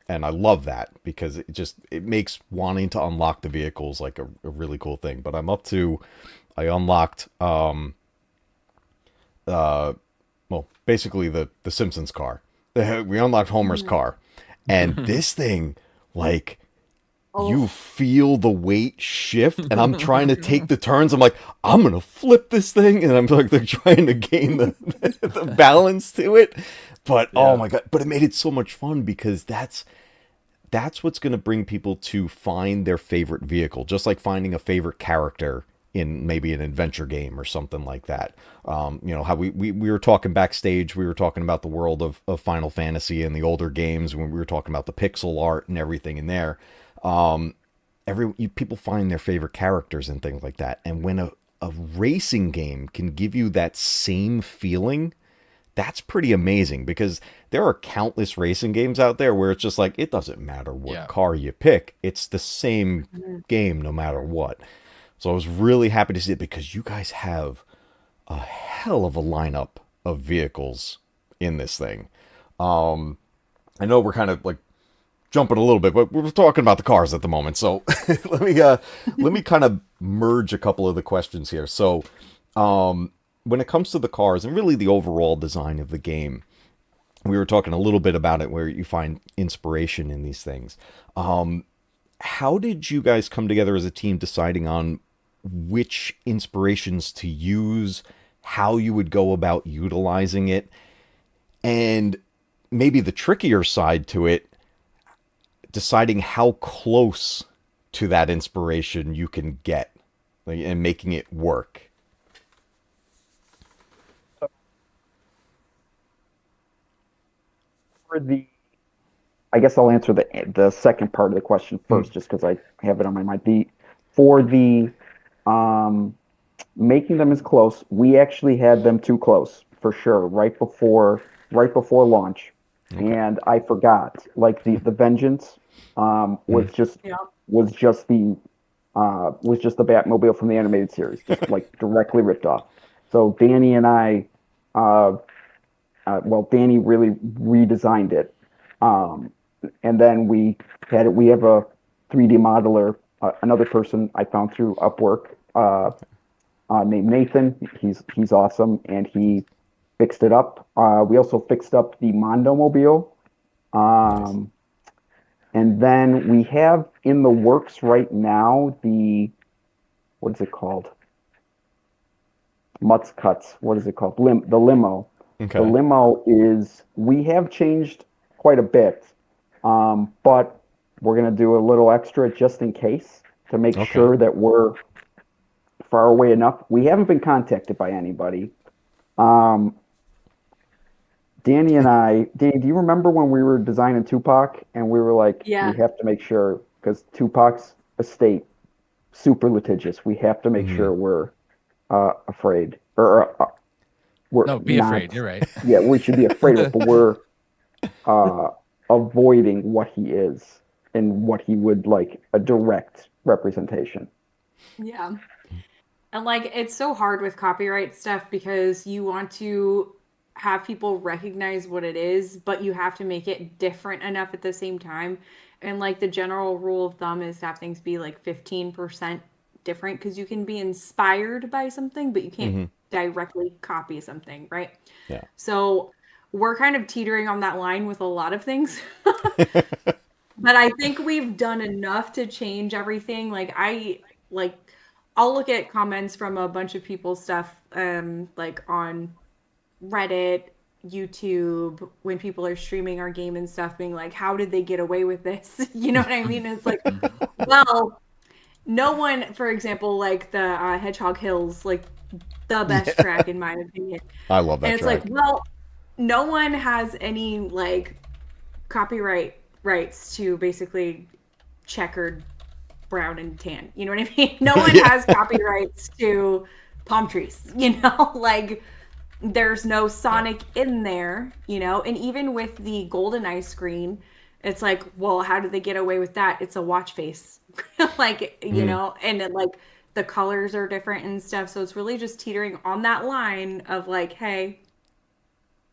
And I love that because it makes wanting to unlock the vehicles like a really cool thing. But I unlocked well, basically the Simpsons car. We unlocked Homer's car. And this thing, like, Oh, you feel the weight shift, and I'm trying to take the turns. I'm like, I'm gonna flip this thing, and I'm like they're trying to gain the balance to it. But oh Yeah. my god! But it made it so much fun because that's what's gonna bring people to find their favorite vehicle, just like finding a favorite character in maybe an adventure game or something like that. You know how we were talking backstage, we were talking about the world of Final Fantasy and the older games when we were talking about the pixel art and everything in there. People find their favorite characters and things like that. And when a racing game can give you that same feeling, that's pretty amazing because there are countless racing games out there where it's just like it doesn't matter what Yeah. car you pick, it's the same game no matter what. So I was really happy to see it because you guys have a hell of a lineup of vehicles in this thing. I know we're kind of like jumping a little bit, but we're talking about the cars at the moment. So let me kind of merge a couple of the questions here. So when it comes to the cars and really the overall design of the game, we were talking a little bit about it where you find inspiration in these things. How did you guys come together as a team deciding on which inspirations to use, how you would go about utilizing it, and maybe the trickier side to it, deciding how close to that inspiration you can get like, and making it work? For the, I guess I'll answer the second part of the question first, just because I have it on my mind. For the um, making them as close, we actually had them too close for sure, right before launch, Okay. and I forgot. Like the Vengeance Mm. yeah. was just the Batmobile from the animated series, just like directly ripped off. So Danny and I, uh, well, Danny really redesigned it, um, and then we had it. We have a 3D modeler, another person I found through Upwork, named Nathan. He's awesome, and he fixed it up. We also fixed up the Mondo Mobile, Nice. um, and then we have in the works right now the what is it called? Mutts Cuts. What is it called? The limo. The Okay. limo is, we have changed quite a bit, but we're going to do a little extra just in case to make Okay. sure that we're far away enough. We haven't been contacted by anybody. Um, Danny, do you remember when we were designing Tupac and we were like, we Yeah. have to make sure, because Tupac's estate, super litigious. We have to make Hmm. sure we're afraid, or we're No, be afraid. not. You're right. Yeah, we should be afraid of it, but we're uh, avoiding what he is and what he would like a direct representation. Yeah. And like it's so hard with copyright stuff because you want to have people recognize what it is, but you have to make it different enough at the same time. And like the general rule of thumb is to have things be like 15% different because you can be inspired by something, but you can't Hmm. directly copy something, right? Yeah. So we're kind of teetering on that line with a lot of things. But I think we've done enough to change everything. Like I'll look at comments from a bunch of people's stuff, like on Reddit, YouTube, when people are streaming our game and stuff, being like, how did they get away with this? You know what I mean? It's like, well, no one, for example, like the Hedgehog Hills, like the best track in my opinion. I love that And it's track. like, well, no one has any like copyright rights to basically checkered brown and tan. You know what I mean? No one has copyrights to palm trees, you know? Like there's no Sonic in there, you know? And even with the GoldenEye screen, it's like, well, how did they get away with that? It's a watch face. Like, you know, and it, like the colors are different and stuff. So it's really just teetering on that line of like, hey,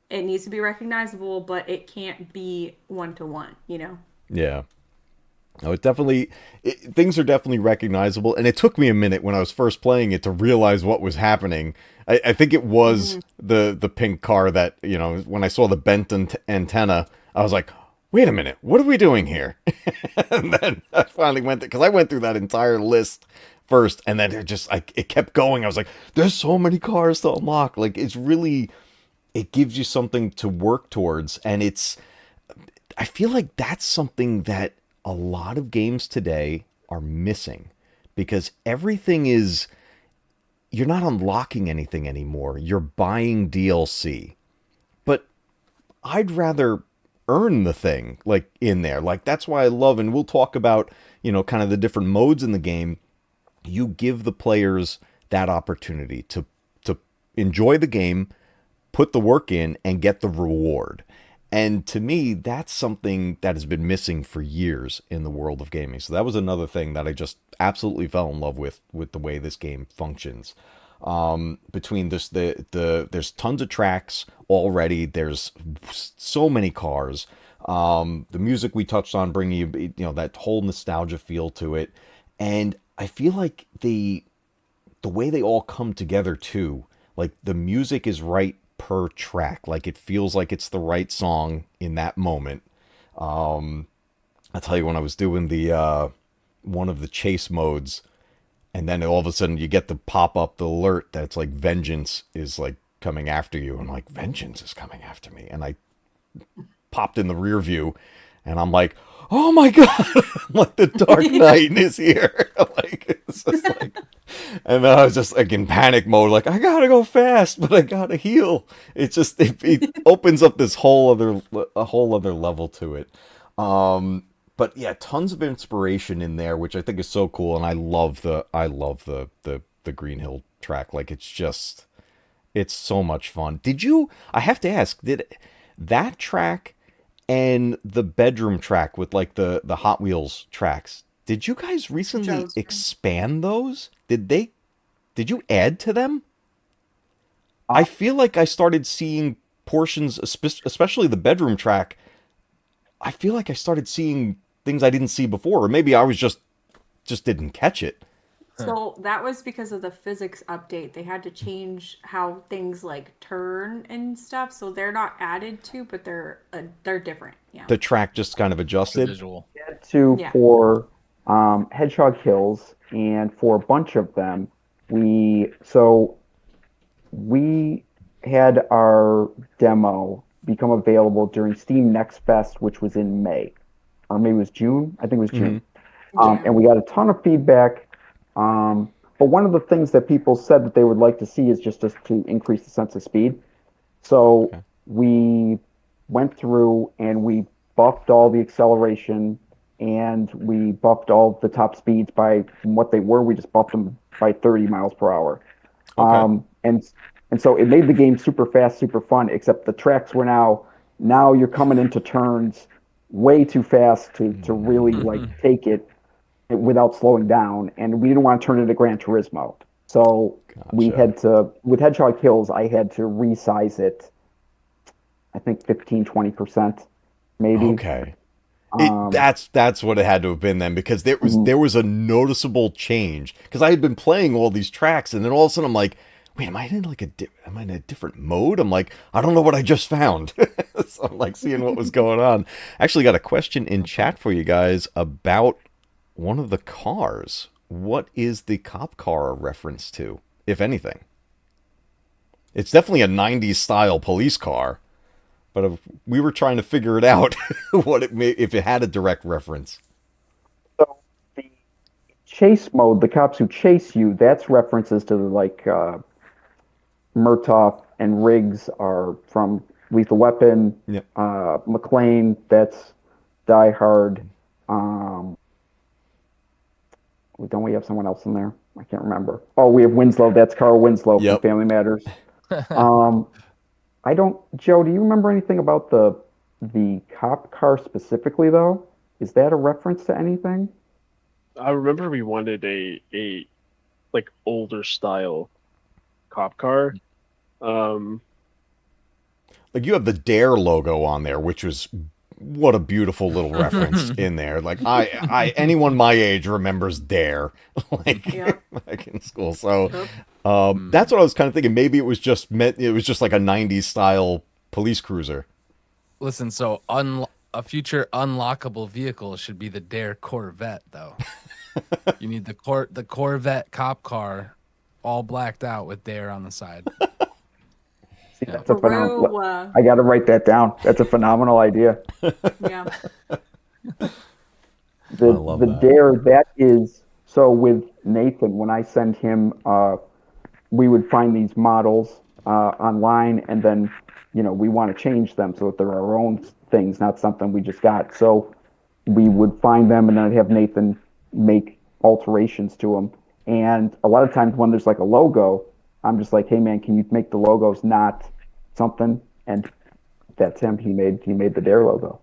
it needs to be recognizable, but it can't be one to one, you know? Yeah. No, things are definitely recognizable, and it took me a minute when I was first playing it to realize what was happening. I think it was the pink car that, you know, when I saw the bent antenna, I was like, wait a minute, what are we doing here? And then I finally because I went through that entire list first, and then it kept going. I was like, there's so many cars to unlock. Like, it gives you something to work towards, and I feel like that's something that a lot of games today are missing, because you're not unlocking anything anymore. You're buying DLC. But I'd rather earn the thing, like, in there. Like, that's why I love, and we'll talk about, you know, kind of the different modes in the game. You give the players that opportunity to enjoy the game, put the work in, and get the reward. And to me, that's something that has been missing for years in the world of gaming. So that was another thing that I just absolutely fell in love with the way this game functions. Between this, there's tons of tracks already. There's so many cars. The music we touched on, bringing you know, that whole nostalgia feel to it. And I feel like the way they all come together too, like the music is right per track. Like, it feels like it's the right song in that moment. I'll tell you, when I was doing the one of the chase modes, and then all of a sudden you get the pop-up, the alert that's like vengeance is like coming after you. I'm like, vengeance is coming after me. And I popped in the rear view, and I'm like, oh my god, like the Dark Knight is here. Like, it's just like, and then I was just like in panic mode, like, I gotta go fast, but I gotta heal. It's just, it opens up this whole other level to it. But yeah, tons of inspiration in there, which I think is so cool. And I love the Green Hill track. Like, it's so much fun. I have to ask, did that track and the bedroom track with like the Hot Wheels tracks, did you guys recently expand those? Did you add to them? I feel like I started seeing portions, especially the bedroom track. I feel like I started seeing things I didn't see before, or maybe I was just didn't catch it. So that was because of the physics update. They had to change how things like turn and stuff. So they're not added to, but they're different. Yeah. The track just kind of adjusted. Visual. For Hedgehog Hills, and for a bunch of them, we had our demo become available during Steam Next Fest, which was in May, or maybe it was June. I think it was June. And we got a ton of feedback. But one of the things that people said that they would like to see is just to increase the sense of speed. So we went through and we buffed all the acceleration, and we buffed all the top speeds from what they were. We just buffed them by 30 miles per hour. And so it made the game super fast, super fun, except the tracks were now you're coming into turns way too fast to really like take it without slowing down, and we didn't want to turn it into Gran Turismo. So we had to, with Hedgehog Hills, I had to resize it, I think 15-20%, maybe. Okay. That's what it had to have been then, because there was a noticeable change, because I had been playing all these tracks, and then all of a sudden I'm like, wait, am I in like am I in a different mode? I'm like, I don't know what I just found. So I'm like seeing what was going on. Actually got a question in chat for you guys about one of the cars. What is the cop car a reference to, if anything? It's definitely a 90s style police car, but if we were trying to figure it out what it may, if it had a direct reference. So the chase mode, the cops who chase you, that's references to like Murtaugh and Riggs are from Lethal Weapon. Yep. McClane, that's Die Hard. Um, don't we have someone else in there? I can't remember. Oh, we have Winslow. That's Carl Winslow from Yep. Family Matters. Um, I don't. Joe, do you remember anything about the cop car specifically, though? Is that a reference to anything? I remember we wanted a like older style cop car. Like you have the Dare logo on there, which was what a beautiful little reference in there. Like I anyone my age remembers Dare, like Yep. back in school. So Yep. that's what I was kind of thinking. Maybe it was just like a '90s style police cruiser. Listen, so a future unlockable vehicle should be the Dare Corvette, though. You need the Corvette cop car, all blacked out with Dare on the side. See, Yeah. that's a For phenomenal. real, I got to write that down. That's a phenomenal idea. yeah. The love the that. Dare, that is so with Nathan. When I send him, we would find these models online, and then we want to change them so that they're our own things, not something we just got. So we would find them, and then I'd have Nathan make alterations to them. And a lot of times when there's like a logo, I'm just like, hey man, can you make the logos not something? And that's him. He made the Dare logo.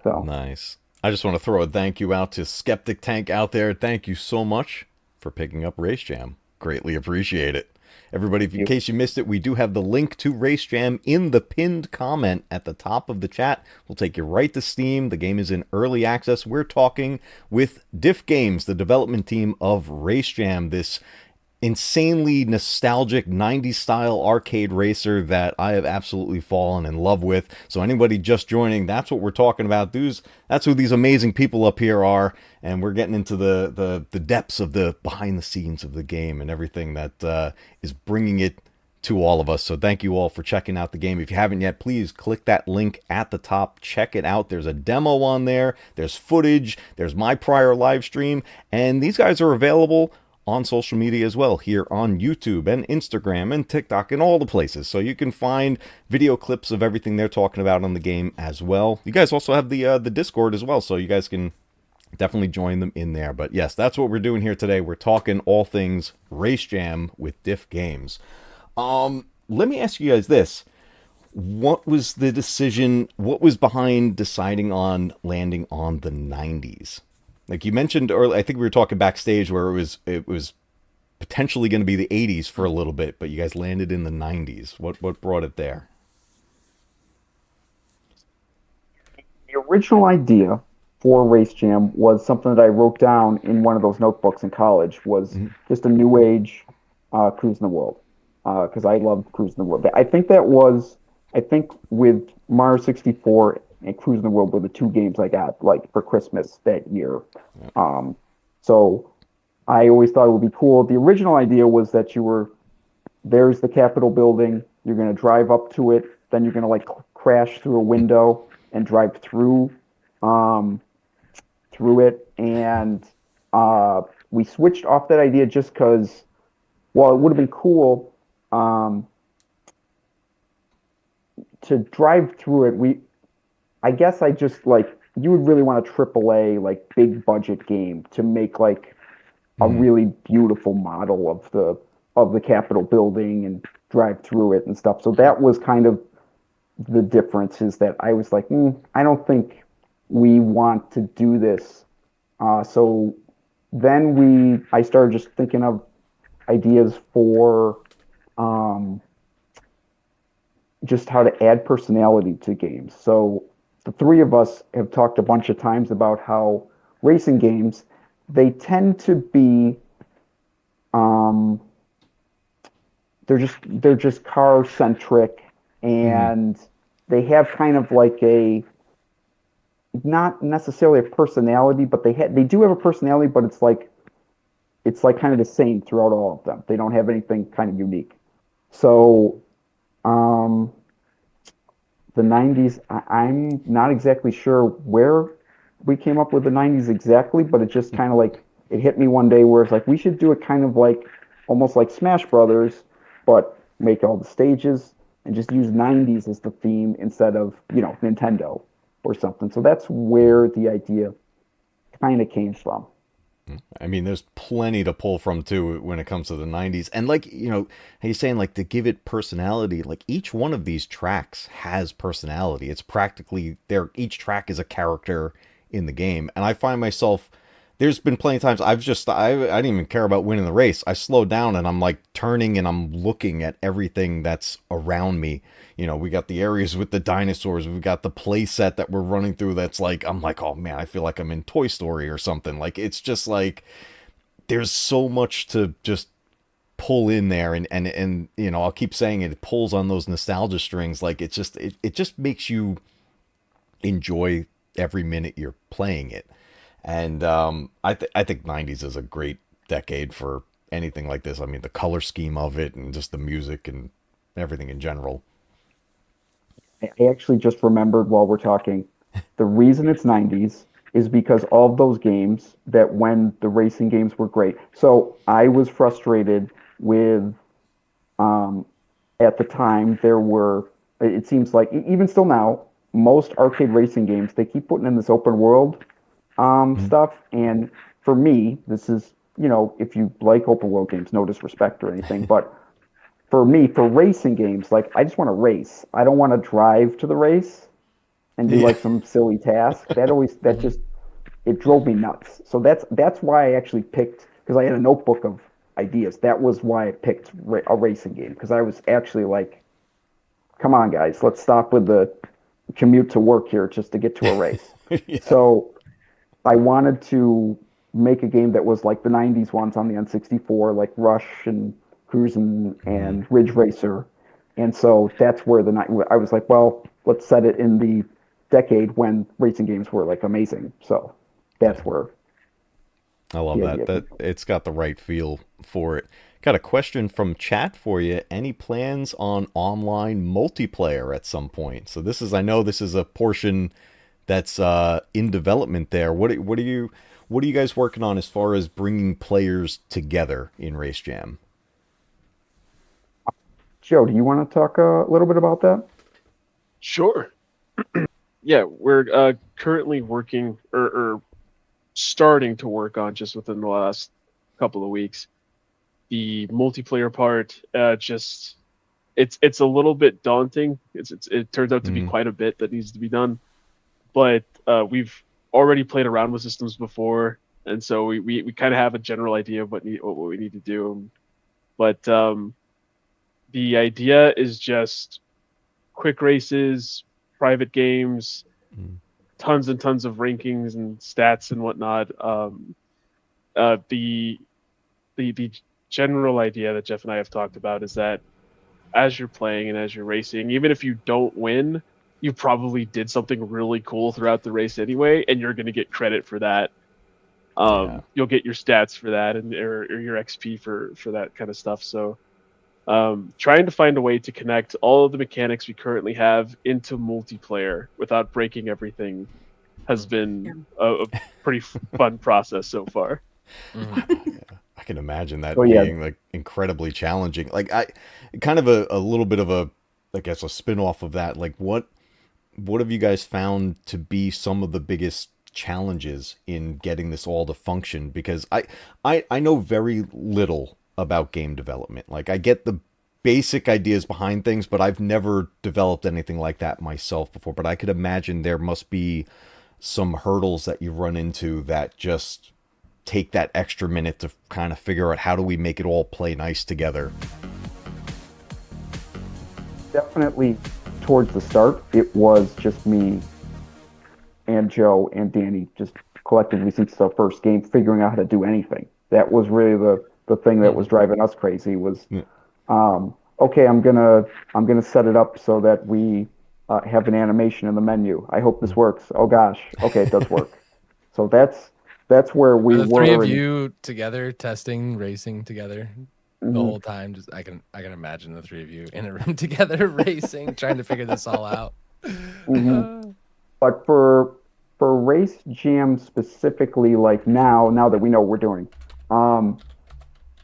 So Nice. I just want to throw a thank you out to Skeptic Tank out there. Thank you so much for picking up Race Jam. Greatly appreciate it. Everybody, in case you missed it, we do have the link to Race Jam in the pinned comment at the top of the chat. We'll take you right to Steam. The game is in early access. We're talking with DiffGames, the development team of Race Jam, this insanely nostalgic 90s style arcade racer that I have absolutely fallen in love with. So anybody just joining, that's what we're talking about. That's who these amazing people up here are, and we're getting into the depths of the behind the scenes of the game and everything that is bringing it to all of us. So thank you all for checking out the game. If you haven't yet, please click that link at the top. Check it out. There's a demo on there. There's footage. There's my prior live stream. And these guys are available on social media as well, here on YouTube and Instagram and TikTok and all the places. So you can find video clips of everything they're talking about on the game as well. You guys also have the Discord as well, so you guys can definitely join them in there. But yes, that's what we're doing here today. We're talking all things Race Jam with DiffGames. Let me ask you guys this. What was the decision? What was behind deciding on landing on the 90s? Like you mentioned earlier, I think we were talking backstage where it was potentially going to be the 80s for a little bit, but you guys landed in the 90s. What brought it there? the original idea for Race Jam was something that I wrote down in one of those notebooks in college. Was just a new age cruising the world, because I love cruising the world. I think with Mario 64 and Cruising the World were the two games I got like for Christmas that year. So I always thought it would be cool. The original idea was that there's the Capitol building. You're going to drive up to it. Then you're going to like crash through a window and drive through it. And we switched off that idea just because, well, it would have been cool to drive through it. I guess I just like, you would really want a AAA like big budget game to make like a really beautiful model of the Capitol building and drive through it and stuff. So that was kind of the difference, is that I was like, I don't think we want to do this. So then I started just thinking of ideas for just how to add personality to games. So the three of us have talked a bunch of times about how racing games, they tend to be they're just car centric, and they have kind of like a not necessarily a personality, but they do have a personality, but it's like kind of the same throughout all of them. They don't have anything kind of unique. So um, the '90s, I'm not exactly sure where we came up with the '90s exactly, but it just kind of like it hit me one day where it's like we should do it kind of like almost like Smash Brothers, but make all the stages and just use '90s as the theme instead of Nintendo or something. So that's where the idea kind of came from. I mean, there's plenty to pull from too when it comes to the '90s, and like he's saying, like to give it personality. Like each one of these tracks has personality. It's practically there. Each track is a character in the game, and I find myself. There's been plenty of times I didn't even care about winning the race. I slowed down and I'm like turning and I'm looking at everything that's around me. We got the areas with the dinosaurs. We've got the play set that we're running through. That's like, I'm like, oh man, I feel like I'm in Toy Story or something. Like, it's just like, there's so much to just pull in there. And I'll keep saying it pulls on those nostalgia strings. Like, it just makes you enjoy every minute you're playing it. And I think '90s is a great decade for anything like this. I mean, the color scheme of it and just the music and everything in general. I actually just remembered while we're talking, the reason it's '90s is because all of those games that when the racing games were great. So I was frustrated with um, at the time there were it seems like even still now most arcade racing games they keep putting in this open world stuff. And for me, this is, if you like open world games, no disrespect or anything, but for me, for racing games, like I just want to race. I don't want to drive to the race and do Yeah. like some silly task. That just it drove me nuts. So that's why I actually picked because I had a notebook of ideas. That was why I picked a racing game because I was actually like, come on, guys, let's stop with the commute to work here just to get to a race. Yeah. So I wanted to make a game that was like the '90s ones on the N64, like Rush and Cruisin' and Ridge Racer. And so that's where I was like, well, let's set it in the decade when racing games were like amazing. So that's where I love the that. idea came That it's got the right feel for it. Got a question from chat for you. Any plans on online multiplayer at some point? So I know this is a portion that's in development there. What are you guys working on as far as bringing players together in Race Jam? Joe, do you want to talk a little bit about that? Sure. Yeah, we're currently working or starting to work on just within the last couple of weeks the multiplayer part. Just it's a little bit daunting. It turns out to be quite a bit that needs to be done, but we've already played around with systems before, and so we kind of have a general idea of what we need to do. But the idea is just quick races, private games, tons and tons of rankings and stats and whatnot. The general idea that Jeff and I have talked about is that as you're playing and as you're racing, even if you don't win, you probably did something really cool throughout the race anyway, and you're going to get credit for that. You'll get your stats for that and or your XP for that kind of stuff. So trying to find a way to connect all of the mechanics we currently have into multiplayer without breaking everything has been a pretty fun process so far. I can imagine that Oh yeah, being like incredibly challenging. Like I kind of a little bit of a I guess a spin-off of that. Like what have you guys found to be some of the biggest challenges in getting this all to function? Because I know very little about game development. Like I get the basic ideas behind things, but I've never developed anything like that myself before. But I could imagine there must be some hurdles that you run into that just take that extra minute to kind of figure out how do we make it all play nice together. definitely towards the start, it was just me and Joe and Danny just collectively since the first game figuring out how to do anything. That was really the thing that was driving us crazy was Okay, I'm gonna set it up so that we have an animation in the menu. I hope this works. Oh gosh, okay, it does work. So that's where Are we the three of were. you together testing, racing together the Mhm, whole time? Just I can imagine the three of you in a room together racing, trying to figure this all out. mhm. Uh, But for Race Jam specifically, like now that we know what we're doing, um,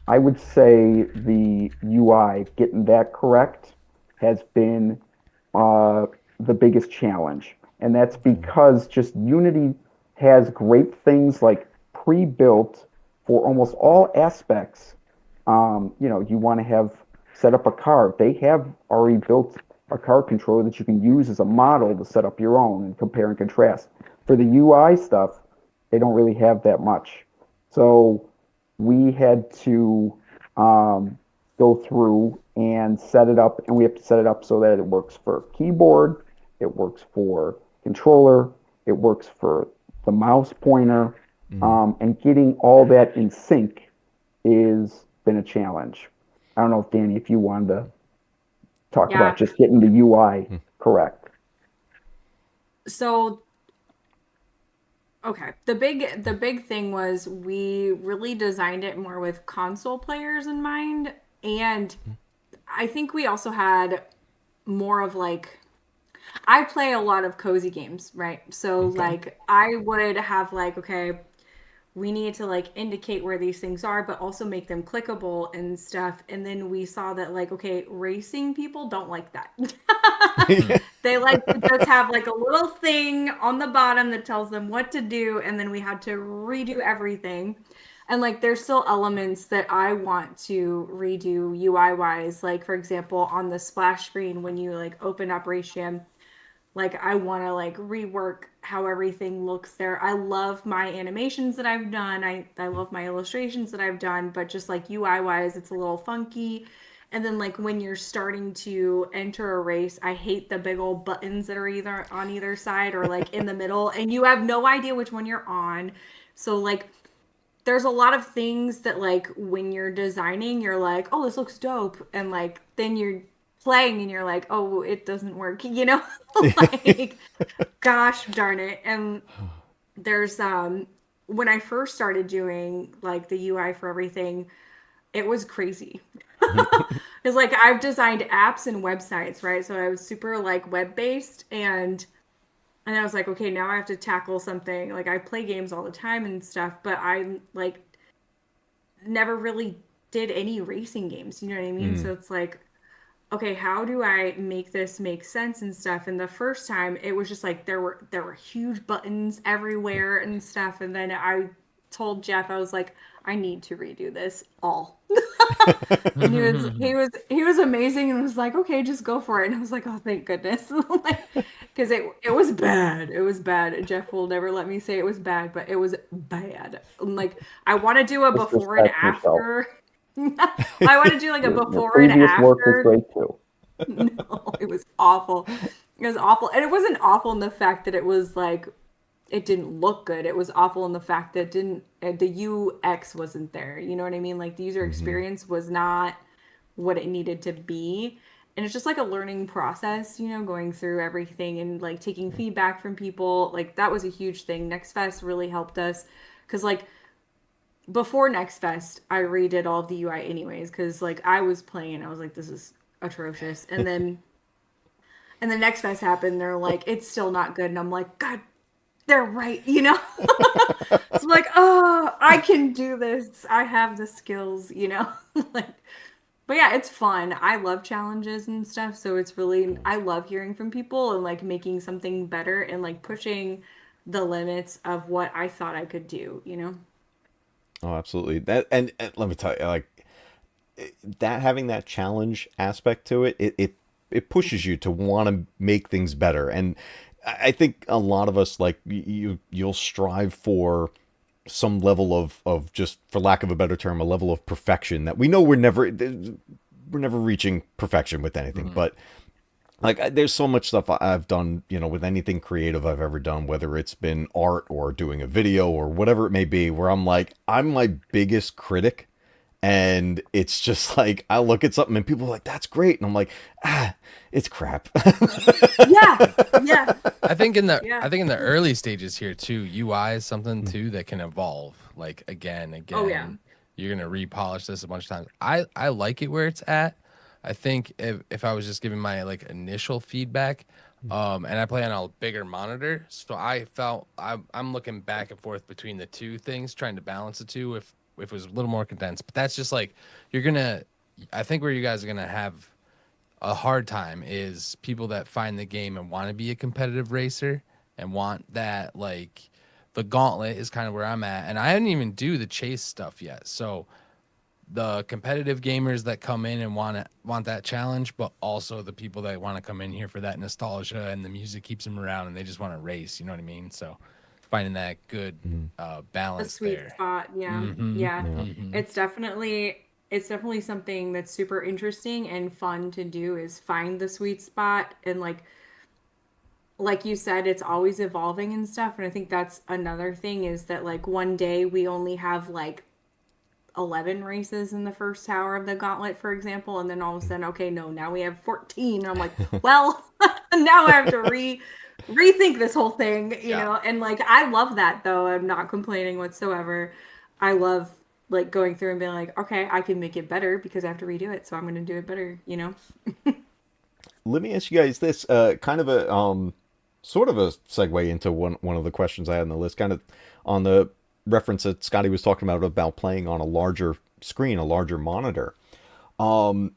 I would say the UI, getting that correct, has been uh, the biggest challenge. And that's because just Unity has great things like pre-built for almost all aspects. You want to have set up a car. They have already built a car controller that you can use as a model to set up your own and compare and contrast. For the UI stuff, they don't really have that much. So we had to go through and set it up, and we have to set it up so that it works for keyboard, it works for controller, it works for the mouse pointer, and getting all that in sync is been a challenge. I don't know if Danny, if you wanted to talk about Yeah. just getting the UI correct. So okay, the big thing was we really designed it more with console players in mind, and I think we also had more of like I play a lot of cozy games, right? So Okay. like I would have like, okay, we need to like indicate where these things are, but also make them clickable and stuff. And then we saw that like, okay, racing people don't like that. They like to just have like a little thing on the bottom that tells them what to do, and then we had to redo everything. And like there's still elements that I want to redo UI wise. Like for example, on the splash screen when you like open up Race Jam, like I want to like rework how everything looks there. I love my animations that I've done. I love my illustrations that I've done, but just like UI wise it's a little funky. And then like when you're starting to enter a race, I hate the big old buttons that are either on either side or like in the middle and you have no idea which one you're on. So like there's a lot of things that like when you're designing you're like, oh, this looks dope, and like then you're playing and you're like, oh, it doesn't work, like gosh darn it. And there's when I first started doing like the UI for everything, it was crazy. It's like I've designed apps and websites, right? So I was super like web based, and I was like, okay, now I have to tackle something. Like I play games all the time and stuff, but I like never really did any racing games. You know what I mean? So it's like, okay, how do I make this make sense and stuff? And the first time it was just like there were huge buttons everywhere and stuff. And then I told Jeff, I was like, I need to redo this all. And he was amazing and was like, okay, just go for it. And I was like, oh, thank goodness. Like, because it was bad. It was bad. Jeff will never let me say it was bad, but it was bad. And like I want to do a before and Disrespect yourself. after. I want to do like a Your before and previous work was after. great too. No, it was awful. It was awful. And it wasn't awful in the fact that it was like it didn't look good. It was awful in the fact that didn't the UX wasn't there. You know what I mean? Like the user experience was not what it needed to be. And it's just like a learning process, going through everything and like taking feedback from people. Like that was a huge thing. Next Fest really helped us because like before Next Fest, I redid all of the UI anyways because like I was playing, I was like, this is atrocious. And then Next Fest happened. They're like, it's still not good, and I'm like, God, they're right. So I'm like, oh, I can do this. I have the skills. Like, but yeah, it's fun. I love challenges and stuff. So it's really, I love hearing from people and like making something better and like pushing the limits of what I thought I could do. Oh, absolutely. That and let me tell you, like that having that challenge aspect to it, it pushes you to want to make things better. And I think a lot of us like you'll strive for some level of just, for lack of a better term, a level of perfection that we know we're never reaching perfection with anything, but like there's so much stuff I've done, with anything creative I've ever done, whether it's been art or doing a video or whatever it may be, where I'm like, I'm my biggest critic, And it's just like I look at something and people are like, "That's great," and I'm like, it's crap. Yeah, yeah, I think in the yeah. I think in the early stages here too, UI is something too that can evolve. Like again, Oh yeah. you're gonna repolish this a bunch of times. I like it where it's at. I think if I was just giving my like initial feedback, and I play on a bigger monitor, so I felt I'm looking back and forth between the two things, trying to balance the two. If it was a little more condensed, but that's just like you're gonna. I think where you guys are gonna have a hard time is people that find the game and want to be a competitive racer and want that, like the gauntlet is kind of where I'm at, and I didn't even do the chase stuff yet. So the competitive gamers that come in and want that challenge, but also the people that want to come in here for that nostalgia and the music keeps them around and they just want to race, you know what I mean? So finding that good A balance sweet there. spot. Yeah, yeah. It's definitely something that's super interesting and fun to do is find the sweet spot and like you said, it's always evolving and stuff. And I think that's another thing is that like one day we only have like 11 races in the first tower of the gauntlet, for example, and then all of a sudden, okay, no, now we have 14. And I'm like, well, now I have to rethink this whole thing, Yeah. And like I love that though. I'm not complaining whatsoever. I love like going through and being like, okay, I can make it better because I have to redo it, so I'm gonna do it better. Let me ask you guys this, kind of a sort of a segue into one of the questions I had on the list, kind of on the reference that Scotty was talking about playing on a larger screen, a larger monitor. Are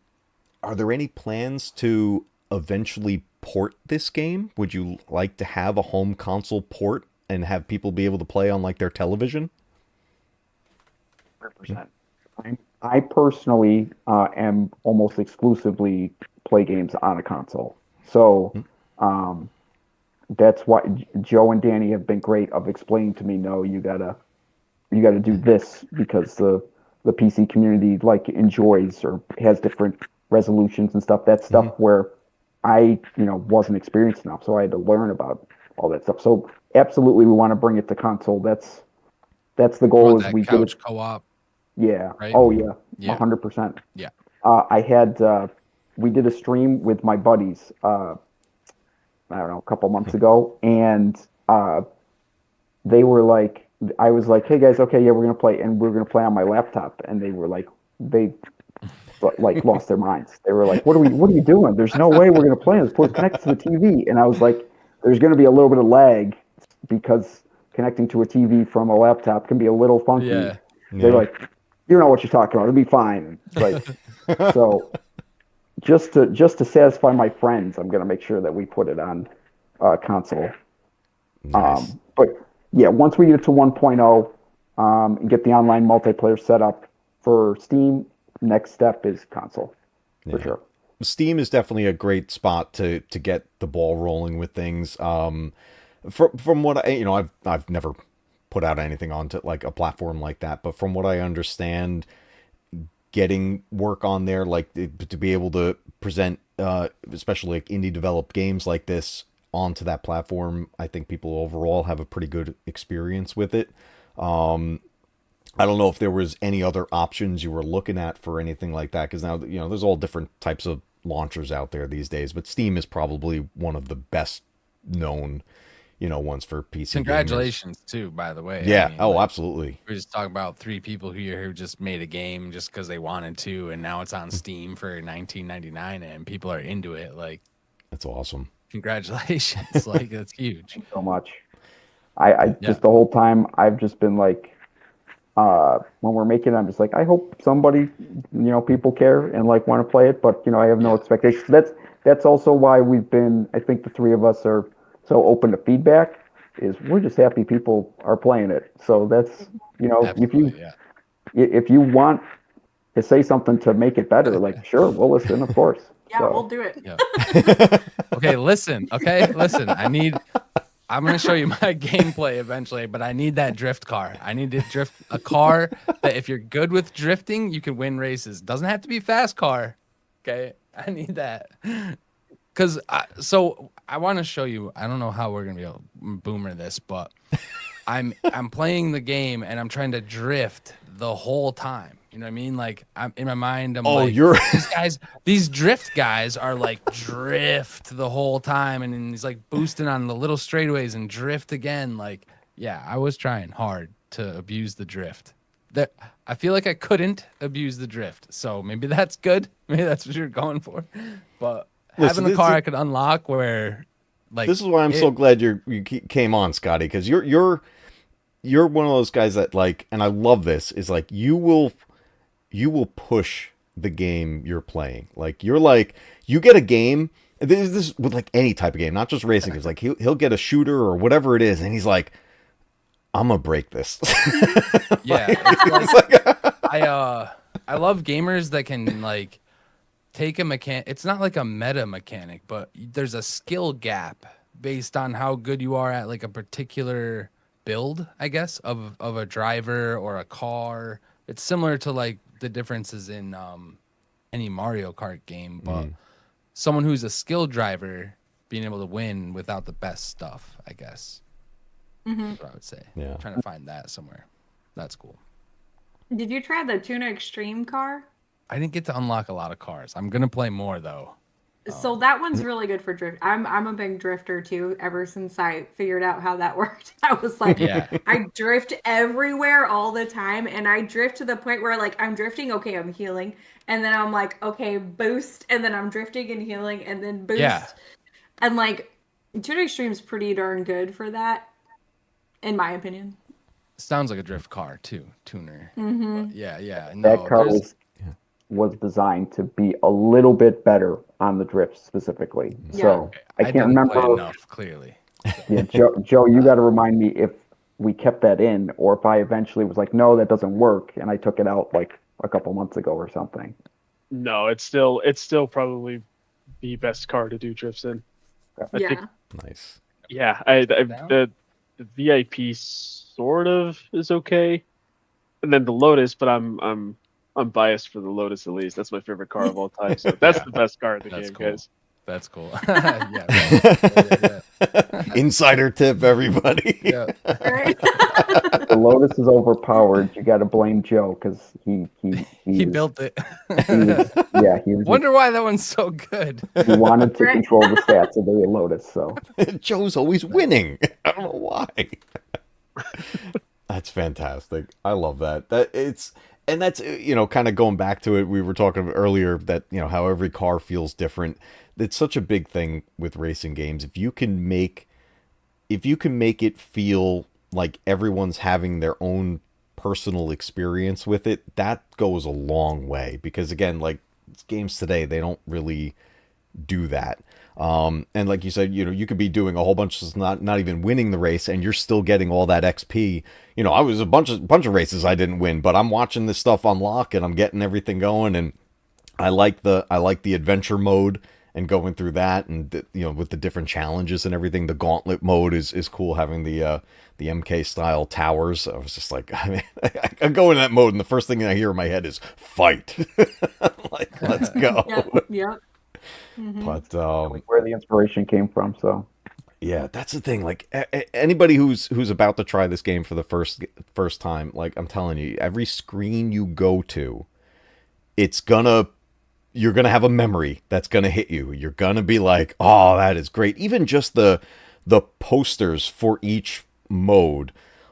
there any plans to eventually port this game? Would you like to have a home console port and have people be able to play on like their television? 100%. I personally am almost exclusively play games on a console. So that's why Joe and Danny have been great of explaining to me, no, you gotta do this because the PC community like enjoys or has different resolutions and stuff. That's stuff where I wasn't experienced enough, so I had to learn about all that stuff. So absolutely, we want to bring it to console. That's the You goal. want Is that we get it. couch co-op, Yeah. right? Oh yeah. Yeah. 100%. Yeah. I had we did a stream with my buddies. I don't know, a couple months ago, and they were like, I was like, hey guys, okay, yeah, we're gonna play, and we're gonna play on my laptop, and they were like, they like lost their minds. They were like, what are you doing? There's no way we're gonna play this. It's connected to the TV, and I was like, there's gonna be a little bit of lag because connecting to a TV from a laptop can be a little funky. Yeah. They're like, you know what you're talking about. It'll be fine. Like, so just to satisfy my friends, I'm gonna make sure that we put it on console. Nice. But yeah, once we get it to 1.0 and get the online multiplayer set up for Steam, next step is console for sure. Steam is definitely a great spot to get the ball rolling with things. From what I've never put out anything onto like a platform like that, but from what I understand, getting work on there, like to be able to present, especially like indie developed games like this onto that platform, I think people overall have a pretty good experience with it. I don't know if there was any other options you were looking at for anything like that, because now there's all different types of launchers out there these days, but Steam is probably one of the best known ones for PC Congratulations too, by the way. Yeah. I mean, Oh, absolutely. we're just talking about 3 people here who just made a game just because they wanted to, and now it's on Steam for $19.99, and people are into it. Like, That's awesome. congratulations! Like, that's huge. So much. I just the whole time I've just been like, when we're making it, I'm just like, I hope somebody, people care and like want to play it, but I have no expectations. That's also why I think the 3 of us are so open to feedback. Is we're just happy people are playing it. So that's Absolutely, if you want to say something to make it better, like sure, we'll listen, of course. Yeah, So, we'll do it. Yeah. Okay, listen. I'm going to show you my gameplay eventually, but I need that drift car. I need to drift a car that if you're good with drifting, you can win races. Doesn't have to be a fast car. Okay, I need that. Because so I want to show you. I don't know how we're going to be able to boomer this, but I'm playing the game and I'm trying to drift the whole time. You know what I mean? Like I'm in my mind, I'm Oh, like, you're these drift guys are like drift the whole time, and then he's like boosting on the little straightaways and drift again. Like, yeah, I was trying hard to abuse the drift. That I feel like I couldn't abuse the drift, so maybe that's good. Maybe that's what you're going for. But Listen, having a car I could unlock where, like, this is why I'm so glad came on, Scotty, because you're one of those guys that like, and I love this, is like you will push the game you're playing. Like you get a game. This with like any type of game, not just racing. It's like he'll get a shooter or whatever it is, and he's like, I'm gonna break this. Yeah, it's like, I love gamers that can like take a mechanic. It's not like a meta mechanic, but there's a skill gap based on how good you are at like a particular build, I guess, of a driver or a car. It's similar to like the differences in any Mario Kart game, but someone who's a skill driver being able to win without the best stuff, I guess. That's what I would say. Yeah. I'm trying to find that somewhere. That's cool. Did you try the Tuna Extreme car? I didn't get to unlock a lot of cars. I'm gonna play more though. So that one's really good for drift. I'm a big drifter too. Ever since I figured out how that worked, I was like, Yeah. I drift everywhere all the time, and I drift to the point where like I'm drifting. Okay, I'm healing, and then I'm like, okay, boost, and then I'm drifting and healing, and then boost. Yeah. And like, Tuna Extreme's pretty darn good for that, in my opinion. Sounds like a drift car too, tuner. Yeah. That car was designed to be a little bit better on the drift specifically. Yeah. So I can't didn't play remember. enough, clearly. Yeah, Joe, you got to remind me if we kept that in, or if I eventually was like, no, that doesn't work, and I took it out like a couple months ago or something. No, it's still probably the best car to do drifts in. I think, Nice. yeah, the VIP sort of is okay, and then the Lotus, but I'm biased for the Lotus at least. That's my favorite car of all time. So that's the best car in the game, Cool. guys. That's cool. Yeah. Insider tip, everybody. Yeah. Right? The Lotus is overpowered. You got to blame Joe because He built it. He was. Wonder why that one's so good. He wanted to Right. control the stats of the Lotus. So Joe's always winning. I don't know why. That's fantastic. I love that. That's kind of going back to it. We were talking earlier that, how every car feels different. It's such a big thing with racing games. If you can make it feel like everyone's having their own personal experience with it, that goes a long way. Because again, like games today, they don't really do that. And like you said, you could be doing a whole bunch of not even winning the race, and you're still getting all that XP. I was a bunch of races I didn't win, but I'm watching this stuff unlock and I'm getting everything going, and I like the adventure mode and going through that, and with the different challenges and everything. The gauntlet mode is cool, having the MK style towers. I was just like, I go in that mode, and the first thing I hear in my head is fight. Like, let's go. Yep. But where the inspiration came from. So yeah, that's the thing. Like anybody who's about to try this game for the first time, like I'm telling you, every screen you go to, you're gonna have a memory that's gonna hit you. You're gonna be like, oh, that is great. Even just the posters for each mode,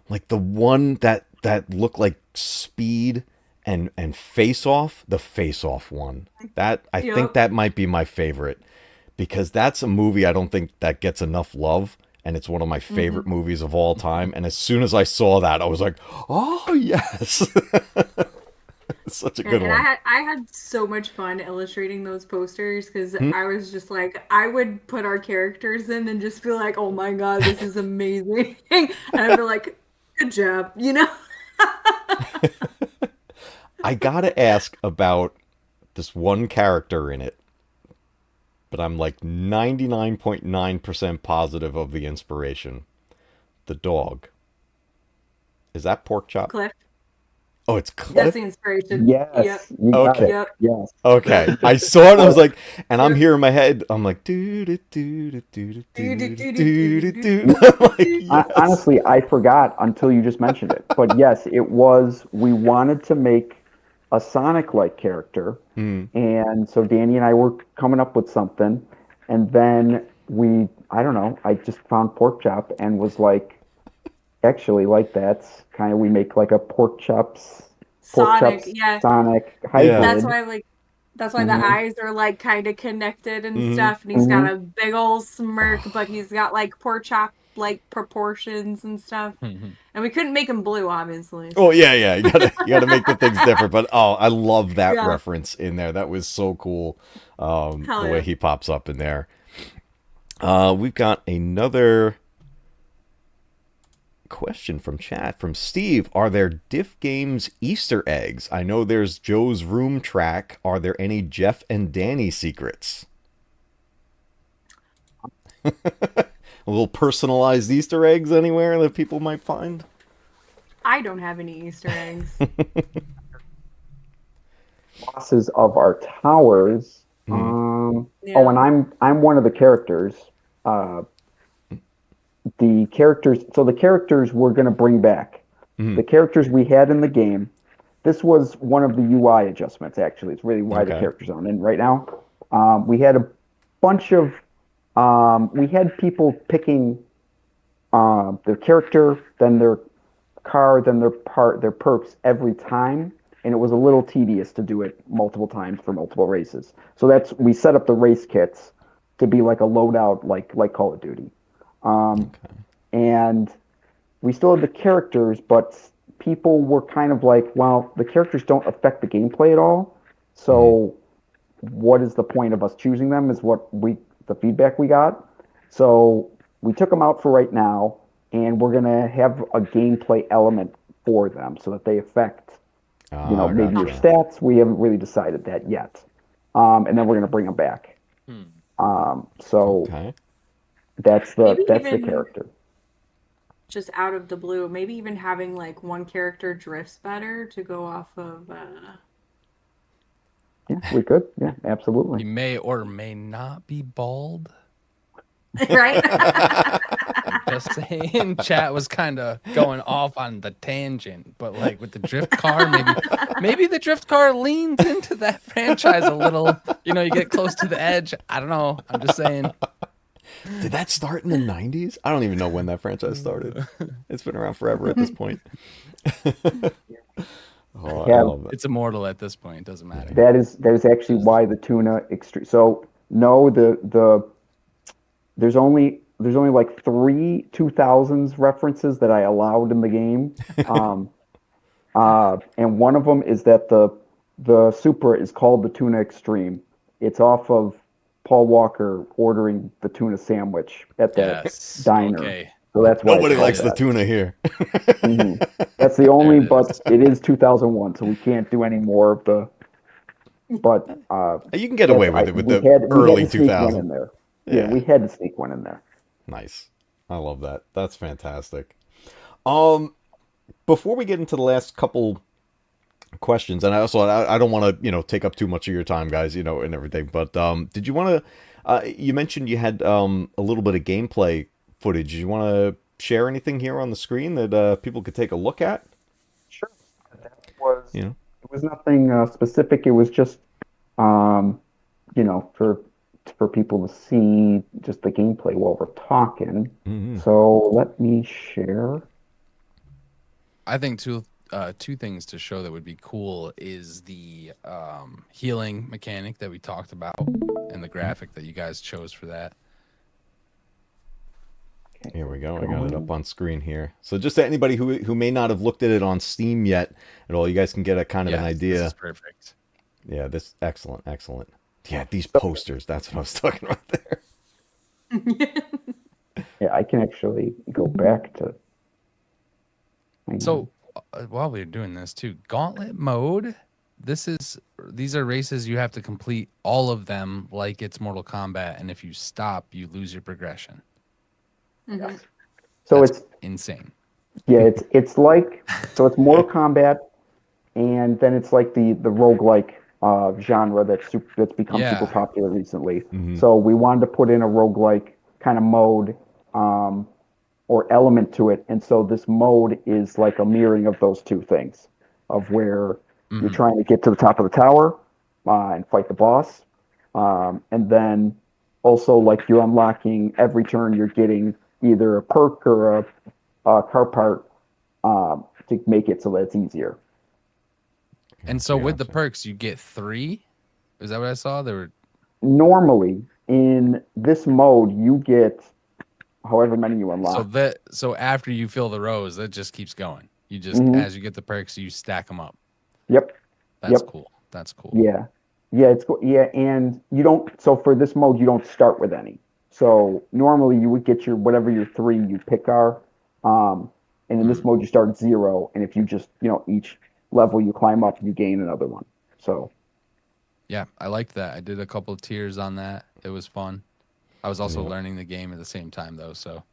like the one that look like Speed and Face Off, the Face Off one. That I think that might be my favorite, because that's a movie I don't think that gets enough love, and it's one of my favorite movies of all time. And as soon as I saw that, I was like, oh yes. It's such a good one. I had so much fun illustrating those posters, because I was just like, I would put our characters in and just be like, oh my god, this is amazing. And I'd be like, good job, I gotta ask about this one character in it, but I'm like 99.9% positive of the inspiration. The dog. Is that Pork Chop? Cliff. Oh, it's Cliff? That's the inspiration. yes, Yep. you got Okay. it. Yep. Yes. Okay. I saw it, and I was like, and I'm here in my head, I'm like, do do do do do do do do do. Honestly, I forgot until you just mentioned it. But yes, it was. We wanted to make a Sonic-like character. Hmm. And so Danny and I were coming up with something, and then I don't know, I just found pork chop and was like, actually, like that's kind of we make like a pork Sonic, chops yeah. Sonic Yeah. That's hybrid. why like that's why the Hmm. eyes are like kind of connected and Hmm. stuff, and he's got Hmm. a big old smirk, but he's got like pork chop like proportions and stuff. And we couldn't make him blue, obviously. Oh yeah, yeah. You gotta make the things different. But oh, I love that Yeah. reference in there. That was so cool. The Hell way yeah. he pops up in there. We've got another question from chat from Steve. Are there DiffGames Easter eggs? I know there's Joe's room track. Are there any Jeff and Danny secrets? A little personalized Easter eggs anywhere that people might find? I don't have any Easter eggs. Bosses of our towers. Hmm. Oh, and Yeah. I'm one of the characters. Uh, the characters. So the characters we're gonna bring back. Hmm. The characters we had in the game. This was one of the UI adjustments. Actually, it's really why the Okay. characters aren't in right now. We had a bunch of. We had people picking their character, then their car, then their perks every time, and it was a little tedious to do it multiple times for multiple races. So we set up the race kits to be like a loadout, like Call of Duty, and we still had the characters, but people were kind of like, well, the characters don't affect the gameplay at all, Hmm. so what is the point of us choosing them? Is the feedback we got. So we took them out for right now, and we're gonna have a gameplay element for them so that they affect, Ah, maybe your gotcha. stats. We haven't really decided that yet, and then we're gonna bring them back. So Okay. Maybe that's the even character. just out of the blue, maybe even having like one character drifts better to go off of Yeah, we could. Yeah, absolutely. He may or may not be bald. right? Just saying, chat was kind of going off on the tangent, but like with the drift car, maybe the drift car leans into that franchise a little. You know, you get close to the edge. I don't know. I'm just saying. Did that start in the 90s? I don't even know when that franchise started. It's been around forever at this point. Oh, I Have love that. It's immortal at this point. It doesn't matter. that is actually Just why the tuna extreme. So no, there's only like three 2000s references that I allowed in the game, and one of them is that the Supra is called the Tuna Extreme. It's off of Paul Walker ordering the tuna sandwich at that yes. diner, Okay. so that's why it's Nobody called likes the that. tuna here. Hmm. That's the There only, it but is. it is 2001, so we can't do any more of the. But You can get away with it with the we had early to sneak one 2000. in there. Yeah, Yeah, we had to sneak one in there. nice. I love that. That's fantastic. Um, Before we get into the last couple questions, and I don't want to take up too much of your time, guys, and everything. But did you want to? You mentioned you had a little bit of gameplay footage. Do you want to share anything here on the screen that people could take a look at? Sure. That was You know. it was nothing specific. It was just um, for people to see just the gameplay while we're talking. Hmm. So let me share. I think two things to show that would be cool is the healing mechanic that we talked about and the graphic that you guys chose for that. Okay, Here we go. I got it up on screen here. So just to anybody who may not have looked at it on Steam yet at all, you guys can get a kind of an Yes, this is idea. perfect. Yeah, this excellent, excellent. Yeah, these posters. That's what I was talking about there. Yeah, I can actually go back to. Hang on. So while we're doing this too, gauntlet mode. These are races you have to complete all of them like it's Mortal Kombat, and if you stop, you lose your progression. Mhm. So That's it's insane. yeah, it's like so it's Mortal Kombat, and then it's like the roguelike genre that's become super Yeah. popular recently. Mhm. So we wanted to put in a roguelike kind of mode um, or element to it, and so this mode is like a mirroring of those two things, of where You're trying to get to the top of the tower and fight the boss. And then also, like, you're unlocking every turn, you're getting either a perk or a car part to make it so that it's easier. And so with the perks, you get 3. Is that what I saw? There were Normally, in this mode, you get however many you unlock. so after you fill the rows, that just keeps going. You just as you get the perks, you stack them up. Yep. That's cool. That's cool. Yeah. Yeah, it's cool. Yeah, and you don't. So for this mode, you don't start with any. So normally you would get your whatever your 3 you pick are, and in this mode you start at 0. And if you just each level you climb up, you gain another one. So Yeah, I liked that. I did a couple of tiers on that. It was fun. I was also learning the game at the same time though. So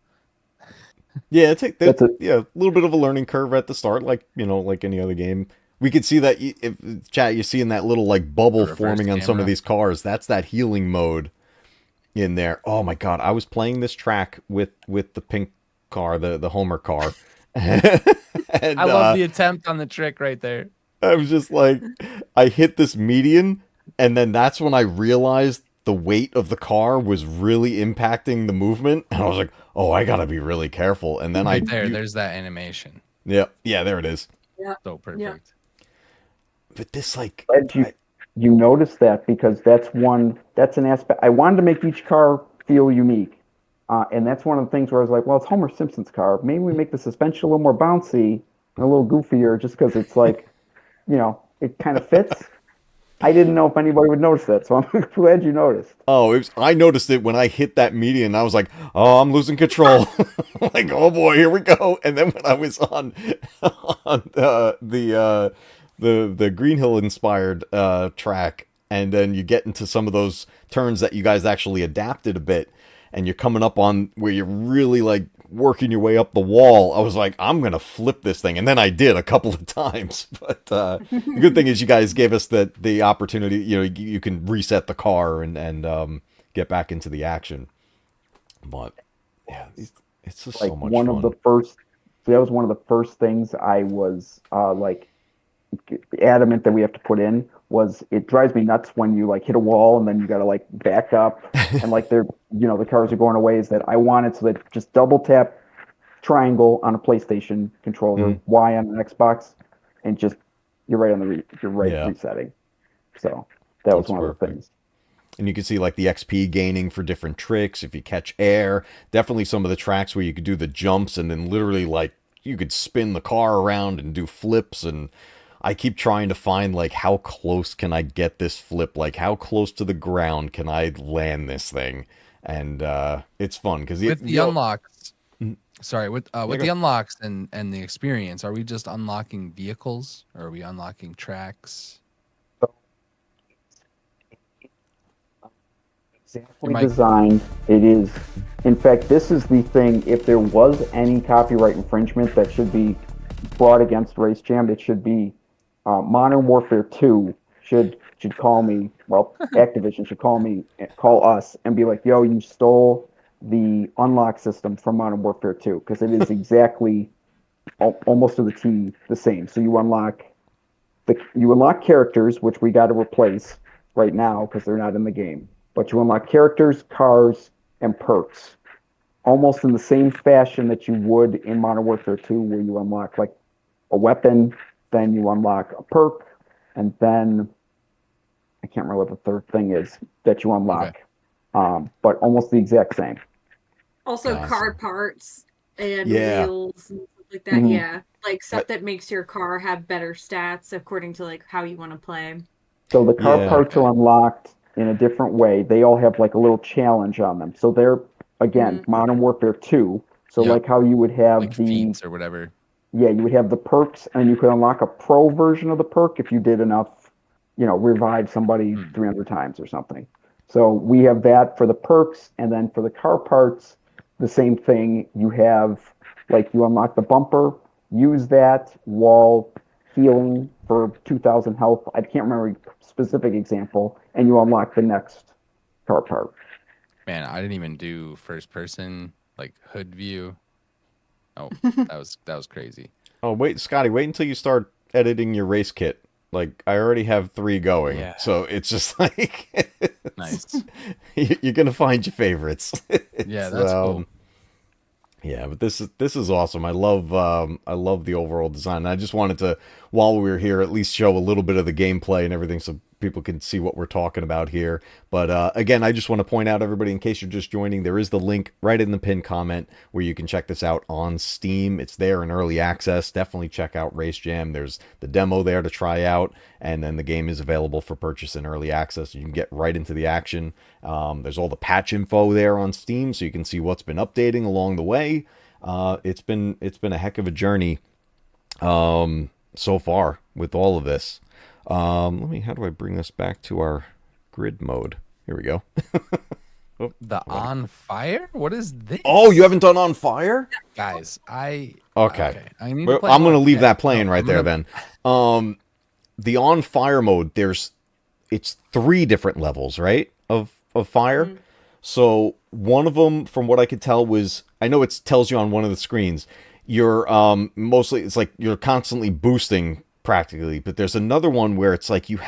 Yeah, a little bit of a learning curve at the start, like like any other game. We could see that if chat, you're seeing that little like bubble forming on some of these cars. That's that healing mode in there. Oh my god, I was playing this track with the pink car, the Homer car. And, I love the attempt on the trick right there. I was just like, I hit this median, and then that's when I realized the weight of the car was really impacting the movement, and I was like, oh, I gotta be really careful. And then there's that animation. Yeah, there it is. Yeah. So perfect. Yeah. But this like you notice that because that's an aspect. I wanted to make each car feel unique, and that's one of the things where I was like, well, it's Homer Simpson's car. Maybe we make the suspension a little more bouncy and a little goofier, just because it's like, it kind of fits. I didn't know if anybody would notice that, so I'm glad you noticed. Oh, I noticed it when I hit that median. I was like, oh, I'm losing control. Like, oh boy, here we go. And then when I was on the Green Hill inspired track, and then you get into some of those turns that you guys actually adapted a bit, and you're coming up on where you're really like working your way up the wall, I was like, I'm gonna flip this thing, and then I did a couple of times. But the good thing is you guys gave us the opportunity. You can reset the car and get back into the action. But yeah, it's just like so much one fun. of the first. So that was one of the first things I was like adamant that we have to put in. Was it drives me nuts when you like hit a wall and then you gotta like back up and like they're the cars are going away. Is that I wanted so that just double tap triangle on a PlayStation controller, Y on an Xbox, and just you're right on the resetting. So that was one of the things. And you can see like the XP gaining for different tricks if you catch air. Definitely some of the tracks where you could do the jumps and then literally like you could spin the car around and do flips. And I keep trying to find like how close can I get this flip? Like how close to the ground can I land this thing? And it's fun because with the unlocks. Sorry, with the unlocks and the experience, are we just unlocking vehicles or are we unlocking tracks? Exactly designed. It is. In fact, this is the thing. If there was any copyright infringement that should be brought against Race Jam, it should be Modern Warfare 2 should call me. Well, Activision should call us, and be like, "Yo, you stole the unlock system from Modern Warfare 2," because it is exactly almost to the T the same. So you unlock characters, which we got to replace right now because they're not in the game. But you unlock characters, cars, and perks, almost in the same fashion that you would in Modern Warfare 2, where you unlock like a weapon, then you unlock a perk, and then I can't remember what the third thing is that you unlock. Okay. But almost the exact same. Also, car parts and wheels and stuff like that. Mm-hmm. Yeah, like stuff that makes your car have better stats according to like how you want to play. So the car parts are unlocked in a different way. They all have like a little challenge on them. So they're again Modern Warfare 2. So like how you would have like feats or whatever. Yeah, you would have the perks, and you could unlock a pro version of the perk if you did enough, revive somebody 300 times or something. So we have that for the perks, and then for the car parts, the same thing. You have, like, you unlock the bumper, use that while healing for 2,000 health. I can't remember a specific example, and you unlock the next car part. Man, I didn't even do first person, like, hood view. Oh, that was crazy. Oh, wait, Scotty, wait until you start editing your race kit. Like I already have 3 going, Yeah. so it's just like Nice. you're gonna find your favorites. Yeah, It's, that's cool. yeah, but this is awesome. I love the overall design. I just wanted to, while we were here, at least show a little bit of the gameplay and everything, so people can see what we're talking about here. But again, I just want to point out, everybody, in case you're just joining, there is the link right in the pinned comment where you can check this out on Steam. It's there in early access. Definitely check out Race Jam. There's the demo there to try out, and then the game is available for purchase in early access. You can get right into the action. There's all the patch info there on Steam, so you can see what's been updating along the way. It's been a heck of a journey so far with all of this. How do I bring this back to our grid mode? Here we go. The on fire? What is this? Oh, you haven't done On Fire? Guys, Okay. I need Well, to play I'm going to more. leave Yeah, that playing no, right I'm there gonna- then. The On Fire mode, it's 3 different levels, right? Of fire. Mm-hmm. So one of them, from what I could tell, was, I know it tells you on one of the screens, you're mostly, it's like you're constantly boosting practically, but there's another one where it's like you're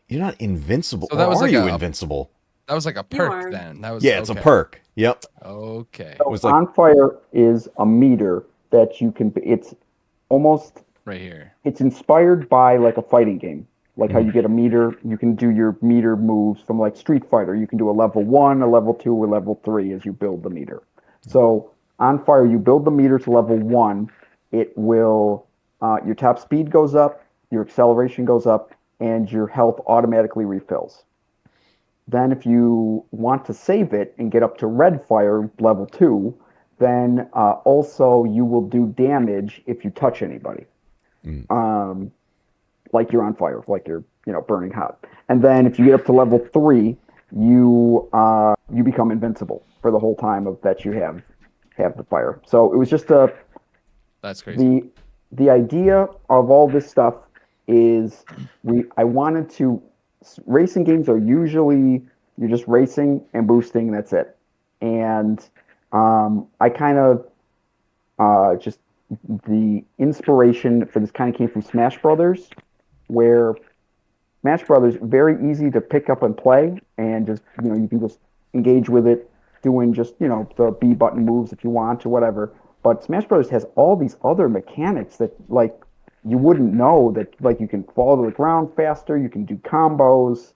not invincible. So that Or was are like you a- invincible? That was like a You perk are. then. That was Yeah, it's a okay. perk. Yep. Okay. So was like- On Fire is a meter that you can. It's almost. Right here. It's inspired by like a fighting game, like how you get a meter. You can do your meter moves from like Street Fighter. You can do a level 1, a level 2, or level 3 as you build the meter. So On Fire, you build the meter to level 1. It will. Your top speed goes up, your acceleration goes up, and your health automatically refills. Then, if you want to save it and get up to Red Fire level 2, then also you will do damage if you touch anybody. Like you're on fire, like you're burning hot. And then if you get up to level 3, you become invincible for the whole time of that you have the fire. So it was just That's crazy. the idea of all this stuff is I wanted to. Racing games are usually you're just racing and boosting, and that's it. And I kind of just the inspiration for this kind of came from Smash Brothers, where Smash Brothers very easy to pick up and play, and just you can just engage with it, doing just the B button moves if you want or whatever. But Smash Brothers has all these other mechanics that like you wouldn't know, that like you can fall to the ground faster, you can do combos.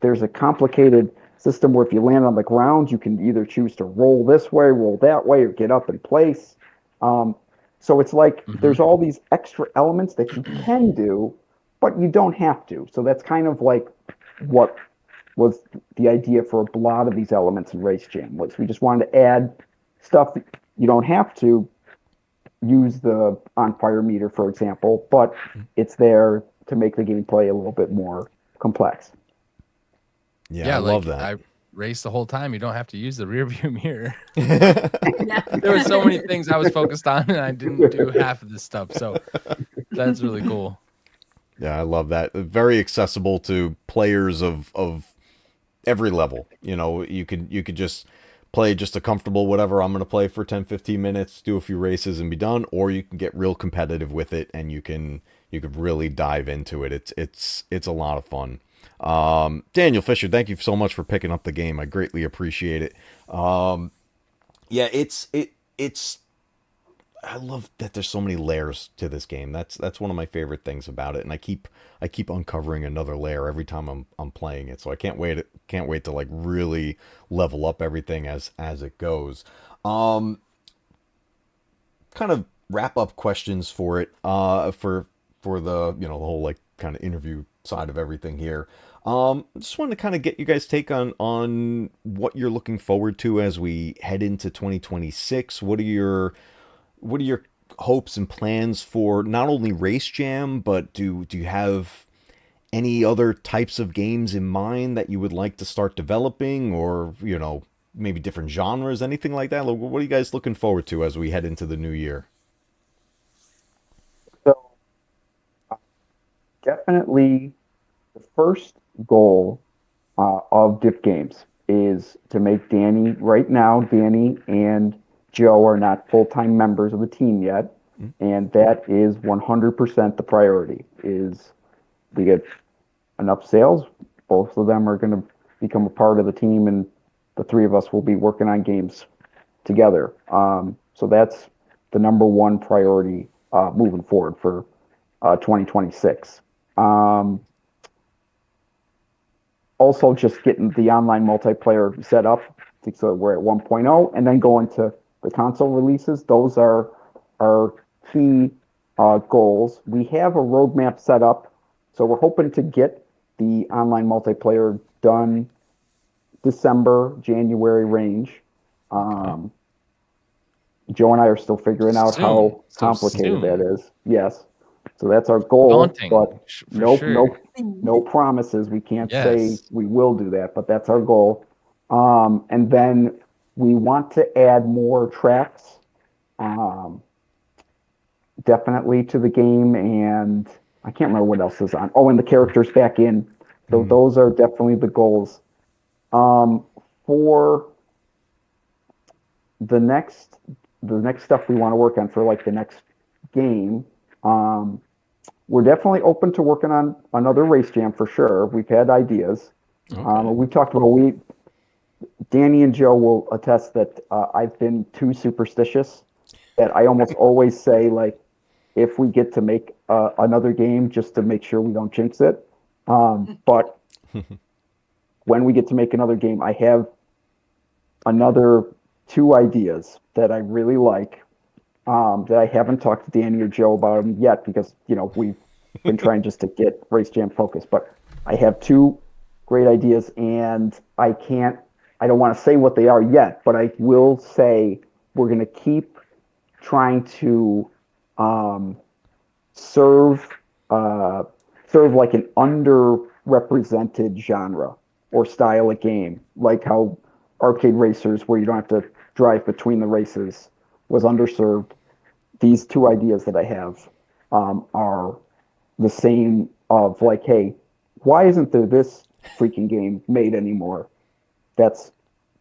There's a complicated system where if you land on the ground, you can either choose to roll this way, roll that way, or get up in place. So it's like there's all these extra elements that you can do, but you don't have to. So that's kind of like what was the idea for a lot of these elements in Race Jam. Was we just wanted to add stuff that you don't have to use the On Fire meter, for example, but it's there to make the gameplay a little bit more complex. Yeah, I like, love that. I raced the whole time. You don't have to use the rear view mirror. Yeah. There were so many things I was focused on, and I didn't do half of this stuff. So that's really cool. Yeah, I love that. Very accessible to players of every level. You could just play just a comfortable whatever, I'm going to play for 10-15 minutes, do a few races and be done, or you can get real competitive with it and you could really dive into it. It's a lot of fun. Daniel Fisher, thank you so much for picking up the game. I greatly appreciate it. Yeah, it's I love that there's so many layers to this game. That's one of my favorite things about it, and I keep uncovering another layer every time I'm playing it. So I can't wait to like really level up everything as it goes. Kind of wrap up questions for it. For the the whole like kind of interview side of everything here. Just wanted to kind of get you guys' take on what you're looking forward to as we head into 2026. What are your hopes and plans for not only Race Jam, but do you have any other types of games in mind that you would like to start developing, or maybe different genres, anything like that? What are you guys looking forward to as we head into the new year? So definitely the first goal of DiffGames is to make Danny. Right now, Danny and Joe are not full-time members of the team yet, and that is 100% the priority. Is we get enough sales, both of them are going to become a part of the team, and the three of us will be working on games together. So that's the number one priority moving forward for 2026. Also, just getting the online multiplayer set up. So we're at 1.0, and then going to the console releases. Those are our key goals. We have a roadmap set up, so we're hoping to get the online multiplayer done December, January range. Joe and I are still figuring out how complicated that is. Yes. So that's our goal, Daunting, but for sure. no promises. We can't say Yes. we will do that, but that's our goal. And then we want to add more tracks, definitely to the game, and I can't remember what else is on. Oh, and the characters back in. So those are definitely the goals. For the next stuff we want to work on for like the next game, we're definitely open to working on another race jam for sure. We've had ideas. We've talked about Danny and Joe will attest that I've been too superstitious. That I almost always say like, if we get to make another game, just to make sure we don't jinx it. But when we get to make another game, I have another 2 ideas that I really like, that I haven't talked to Danny or Joe about them yet, because we've been trying just to get Race Jam focused. But I have 2 great ideas, and I don't want to say what they are yet, but I will say we're going to keep trying to serve like an underrepresented genre or style of game, like how arcade racers, where you don't have to drive between the races, was underserved. These 2 ideas that I have are the same, of like, hey, why isn't there this freaking game made anymore? That's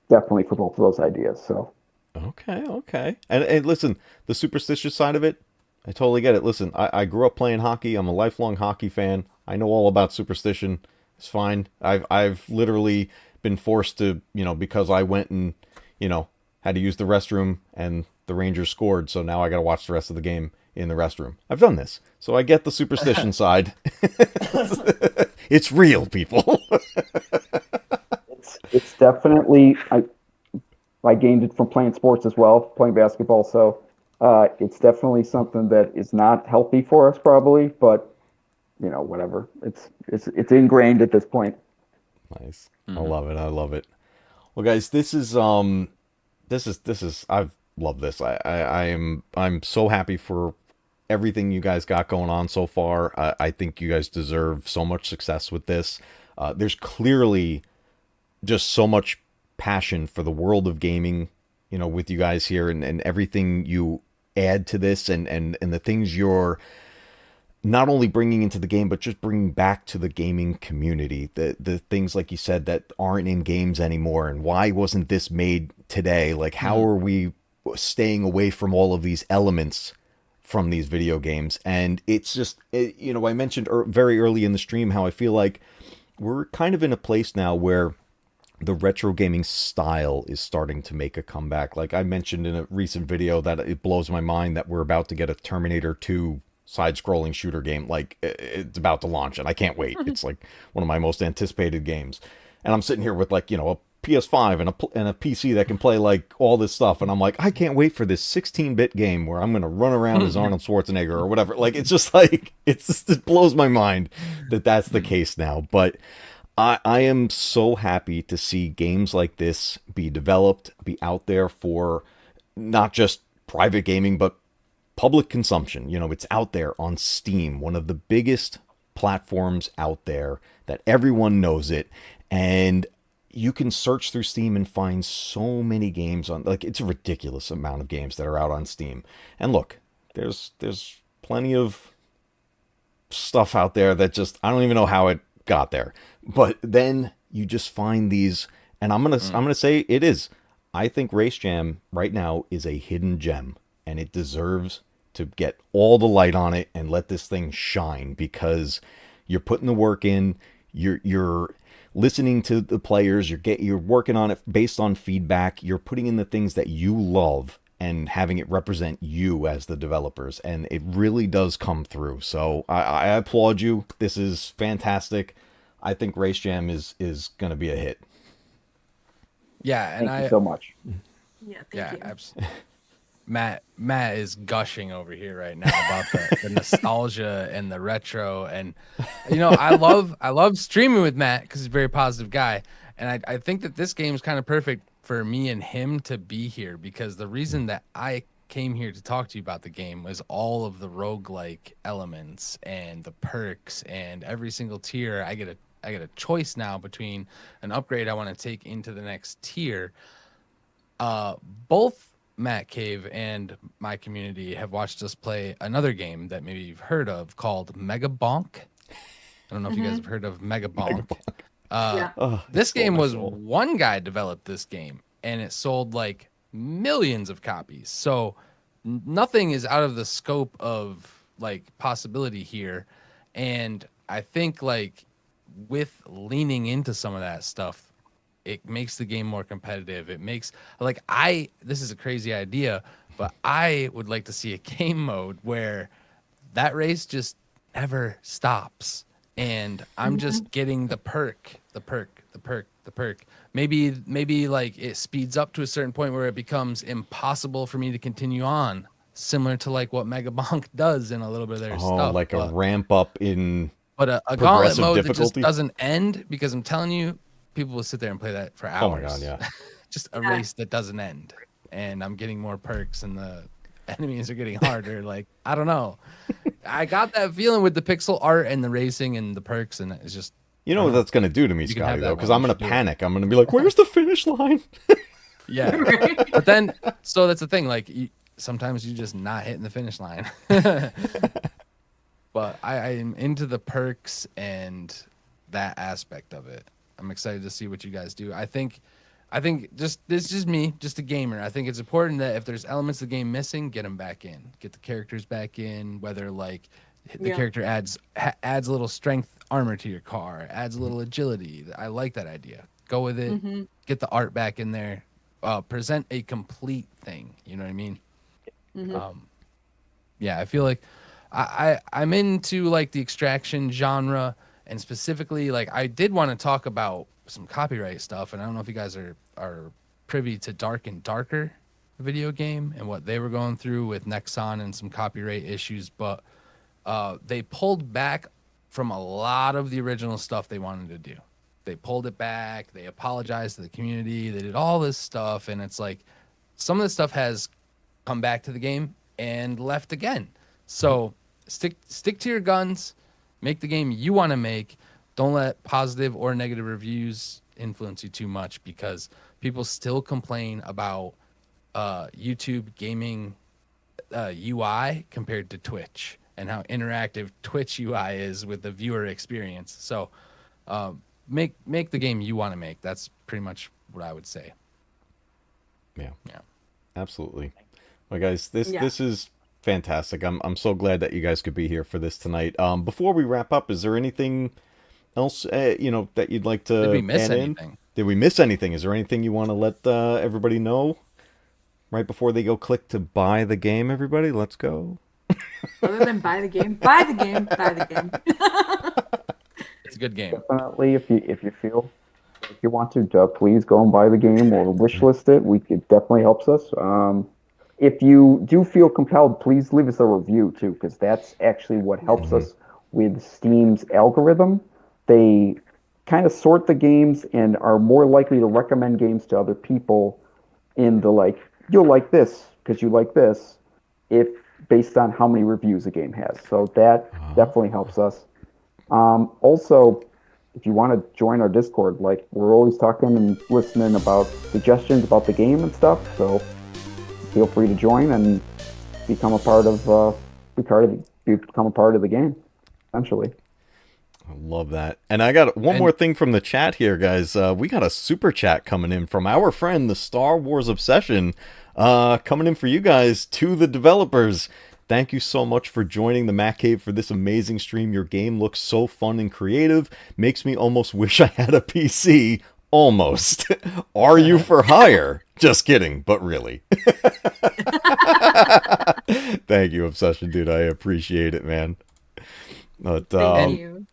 definitely for both of those ideas. So Okay. And listen, the superstitious side of it, I totally get it. Listen, I grew up playing hockey. I'm a lifelong hockey fan. I know all about superstition. It's fine. I've literally been forced to, because I went and, had to use the restroom and the Rangers scored, so now I got to watch the rest of the game in the restroom. I've done this. So I get the superstition side. It's real, people. it's definitely, I gained it from playing sports as well, playing basketball. So it's definitely something that is not healthy for us, probably, but whatever. It's ingrained at this point. Nice. I love it. I love it. Well, guys, this is I've loved this. I'm so happy for everything you guys got going on so far. I think you guys deserve so much success with this. There's clearly just so much passion for the world of gaming, with you guys here, and everything you add to this, and the things you're not only bringing into the game, but just bringing back to the gaming community. The things, like you said, that aren't in games anymore. And why wasn't this made today? Like, how are we staying away from all of these elements from these video games? And it's just, I mentioned very early in the stream how I feel like we're kind of in a place now where the retro gaming style is starting to make a comeback. Like I mentioned in a recent video, that it blows my mind that we're about to get a Terminator 2 side-scrolling shooter game. Like, it's about to launch, and I can't wait. It's like one of my most anticipated games, and I'm sitting here with like a PS5 and a PC that can play like all this stuff, and I'm like, I can't wait for this 16-bit game where I'm gonna run around as Arnold Schwarzenegger or whatever. Like, it's just like it blows my mind that that's the case now. But I am so happy to see games like this be developed, be out there for not just private gaming, but public consumption. It's out there on Steam, one of the biggest platforms out there that everyone knows it. And you can search through Steam and find so many games on, like, it's a ridiculous amount of games that are out on Steam. And look, there's plenty of stuff out there that just, I don't even know how it got there. But then you just find these, and I'm going to say it is. I think Race Jam right now is a hidden gem, and it deserves to get all the light on it and let this thing shine, because you're putting the work in, you're listening to the players, you're working on it based on feedback, you're putting in the things that you love and having it represent you as the developers, and it really does come through. So I applaud you. This is fantastic. I think Race Jam is going to be a hit. Yeah, and Thank you so much. Yeah, thank yeah, you. absolutely. Matt is gushing over here right now about the nostalgia and the retro, and I love streaming with Matt because he's a very positive guy, and I think that this game is kind of perfect for me and him to be here, because the reason that I came here to talk to you about the game was all of the roguelike elements and the perks, and every single tier I get a choice now between an upgrade I want to take into the next tier. Both Matt Cave and my community have watched us play another game that maybe you've heard of called Mega Bonk. I don't know if you guys have heard of Mega Bonk. This game was one guy developed this game, and it sold like millions of copies. So nothing is out of the scope of like possibility here. And I think like with leaning into some of that stuff, it makes the game more competitive. It makes this is a crazy idea, but I would like to see a game mode where that race just never stops. And I'm just getting the perk. Maybe like it speeds up to a certain point where it becomes impossible for me to continue on, similar to like what Mega Bonk does in a little bit of their stuff. Like a ramp up in but a gauntlet mode difficulty? that just doesn't end, because I'm telling you, people will sit there and play that for hours. Oh my God, yeah. Just a race that doesn't end. And I'm getting more perks and the enemies are getting harder. Like, I don't know. I got that feeling with the pixel art and the racing and the perks, and it's just... You know what that's going to do to me, You can Scotty, have that though? Because one. I'm You going to should do it. panic. I'm going to be like, where's the finish line? Yeah. But then, so that's the thing. Like, sometimes you're just not hitting the finish line. But I'm into the perks and that aspect of it. I'm excited to see what you guys do. I think just this is just me, just a gamer. I think it's important that if there's elements of the game missing, get them back in. Get the characters back in, whether like the character adds a little strength armor to your car, adds a little agility. I like that idea. Go with it. Get the art back in there. Present a complete thing. You know what I mean? Yeah, I feel like I'm into like the extraction genre, and specifically like I did want to talk about some copyright stuff, and I don't know if you guys are privy to Dark and Darker video game and what they were going through with Nexon and some copyright issues, but they pulled back from a lot of the original stuff they wanted to do. They pulled it back, they apologized to the community, they did all this stuff, and it's like some of the stuff has come back to the game and left again. So stick to your guns, make the game you want to make. Don't let positive or negative reviews influence you too much, because people still complain about YouTube gaming UI compared to Twitch, and how interactive Twitch UI is with the viewer experience. So make the game you want to make. That's pretty much what I would say. Yeah. Yeah. Absolutely. Well, guys, this is fantastic. I'm so glad that you guys could be here for this tonight. Before we wrap up, is there anything else that you'd like to Did we miss add anything? in? Did we miss anything? Is there anything you want to let everybody know right before they go click to buy the game? Everybody, let's go. Other than buy the game, buy the game, buy the game. It's a good game. Definitely, if you feel like you want to, please go and buy the game or wishlist it. It definitely helps us. If you do feel compelled, please leave us a review too, because that's actually what helps us with Steam's algorithm. They kind of sort the games and are more likely to recommend games to other people in the like, you'll like this because you like this, if based on how many reviews a game has. So that definitely helps us. Also, if you want to join our Discord, like we're always talking and listening about suggestions about the game and stuff. So feel free to join and become a part of the game, essentially. I love that. And I got one more thing from the chat here, guys. We got a super chat coming in from our friend, the Star Wars Obsession, coming in for you guys, to the developers. Thank you so much for joining the Mac Cave for this amazing stream. Your game looks so fun and creative. Makes me almost wish I had a PC. Almost. Are you for hire? Just kidding, but really. Thank you, Obsession Dude. I appreciate it, man. But, Thank you.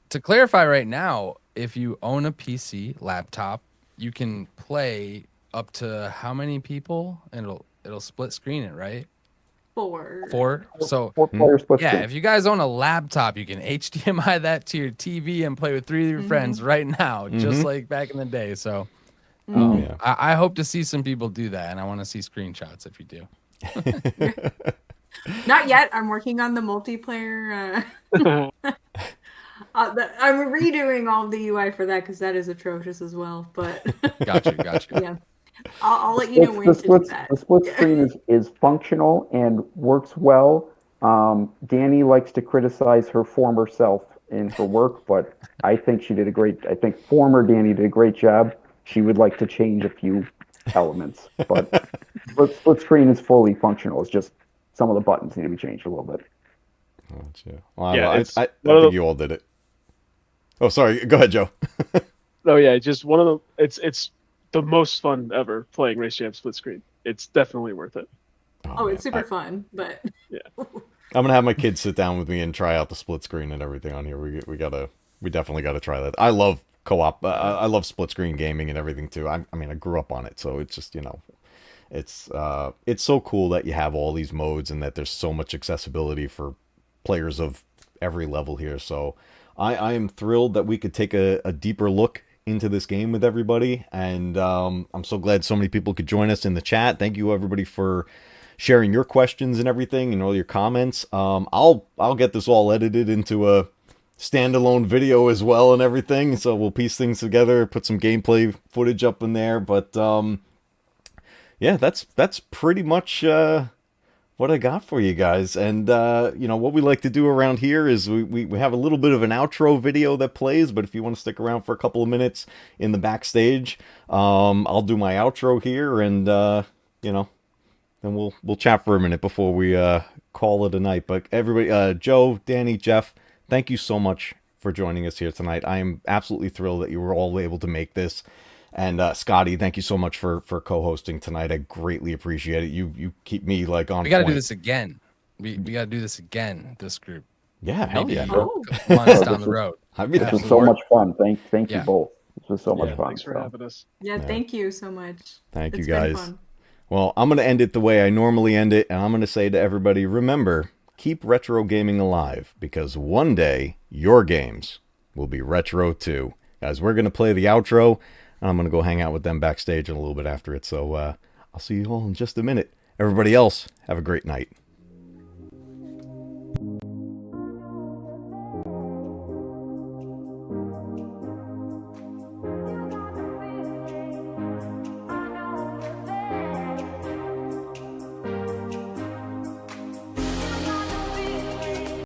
To clarify right now, if you own a PC laptop, you can play up to how many people? And it'll split screen it, right? 4. 4. So 4-player split yeah, screen. if you guys own a laptop, you can HDMI that to your TV and play with 3 of your friends right now, just like back in the day. So Yeah. I hope to see some people do that, and I want to see screenshots if you do. Not yet. I'm working on the multiplayer. I'm redoing all of the UI for that because that is atrocious as well. But Gotcha. yeah, I'll let you know when to do that. The split screen is functional and works well. Danny likes to criticize her former self in her work, but I think former Danny did a great job. She would like to change a few elements, but split screen is fully functional. It's just some of the buttons need to be changed a little bit. Gotcha. Well, Yeah, I it's think one of you all did it. Oh, sorry. Go ahead, Joe. No, yeah, just one of the. It's the most fun ever playing Race Jam split screen. It's definitely worth it. Oh, man. it's super fun, but I'm gonna have my kids sit down with me and try out the split screen and everything on here. We definitely gotta try that. I love co-op. I love split screen gaming and everything too. I mean, I grew up on it, so it's just it's so cool that you have all these modes and that there's so much accessibility for players of every level here. So I am thrilled that we could take a deeper look into this game with everybody, and I'm so glad so many people could join us in the chat. Thank you everybody for sharing your questions and everything and all your comments. I'll get this all edited into a standalone video as well and everything, so we'll piece things together, put some gameplay footage up in there. But yeah, that's pretty much what I got for you guys. And what we like to do around here is we have a little bit of an outro video that plays, but if you want to stick around for a couple of minutes in the backstage, I'll do my outro here, and then we'll chat for a minute before we call it a night. But everybody, Joe, Danny, Jeff, thank you so much for joining us here tonight. I am absolutely thrilled that you were all able to make this. And Scotty, thank you so much for co-hosting tonight. I greatly appreciate it. You keep me like on. We got to point. do this again. We got to do this again. This group. Yeah, hell yeah. Months down the road. This was so much fun. Thank you both. This was so much fun. Thanks for having us. yeah, thank you so much. Thank you It's been guys. fun. Well, I'm going to end it the way I normally end it, and I'm going to say to everybody, remember, keep retro gaming alive, because one day your games will be retro too. Guys, we're going to play the outro, and I'm going to go hang out with them backstage a little bit after it. So I'll see you all in just a minute. Everybody else, have a great night.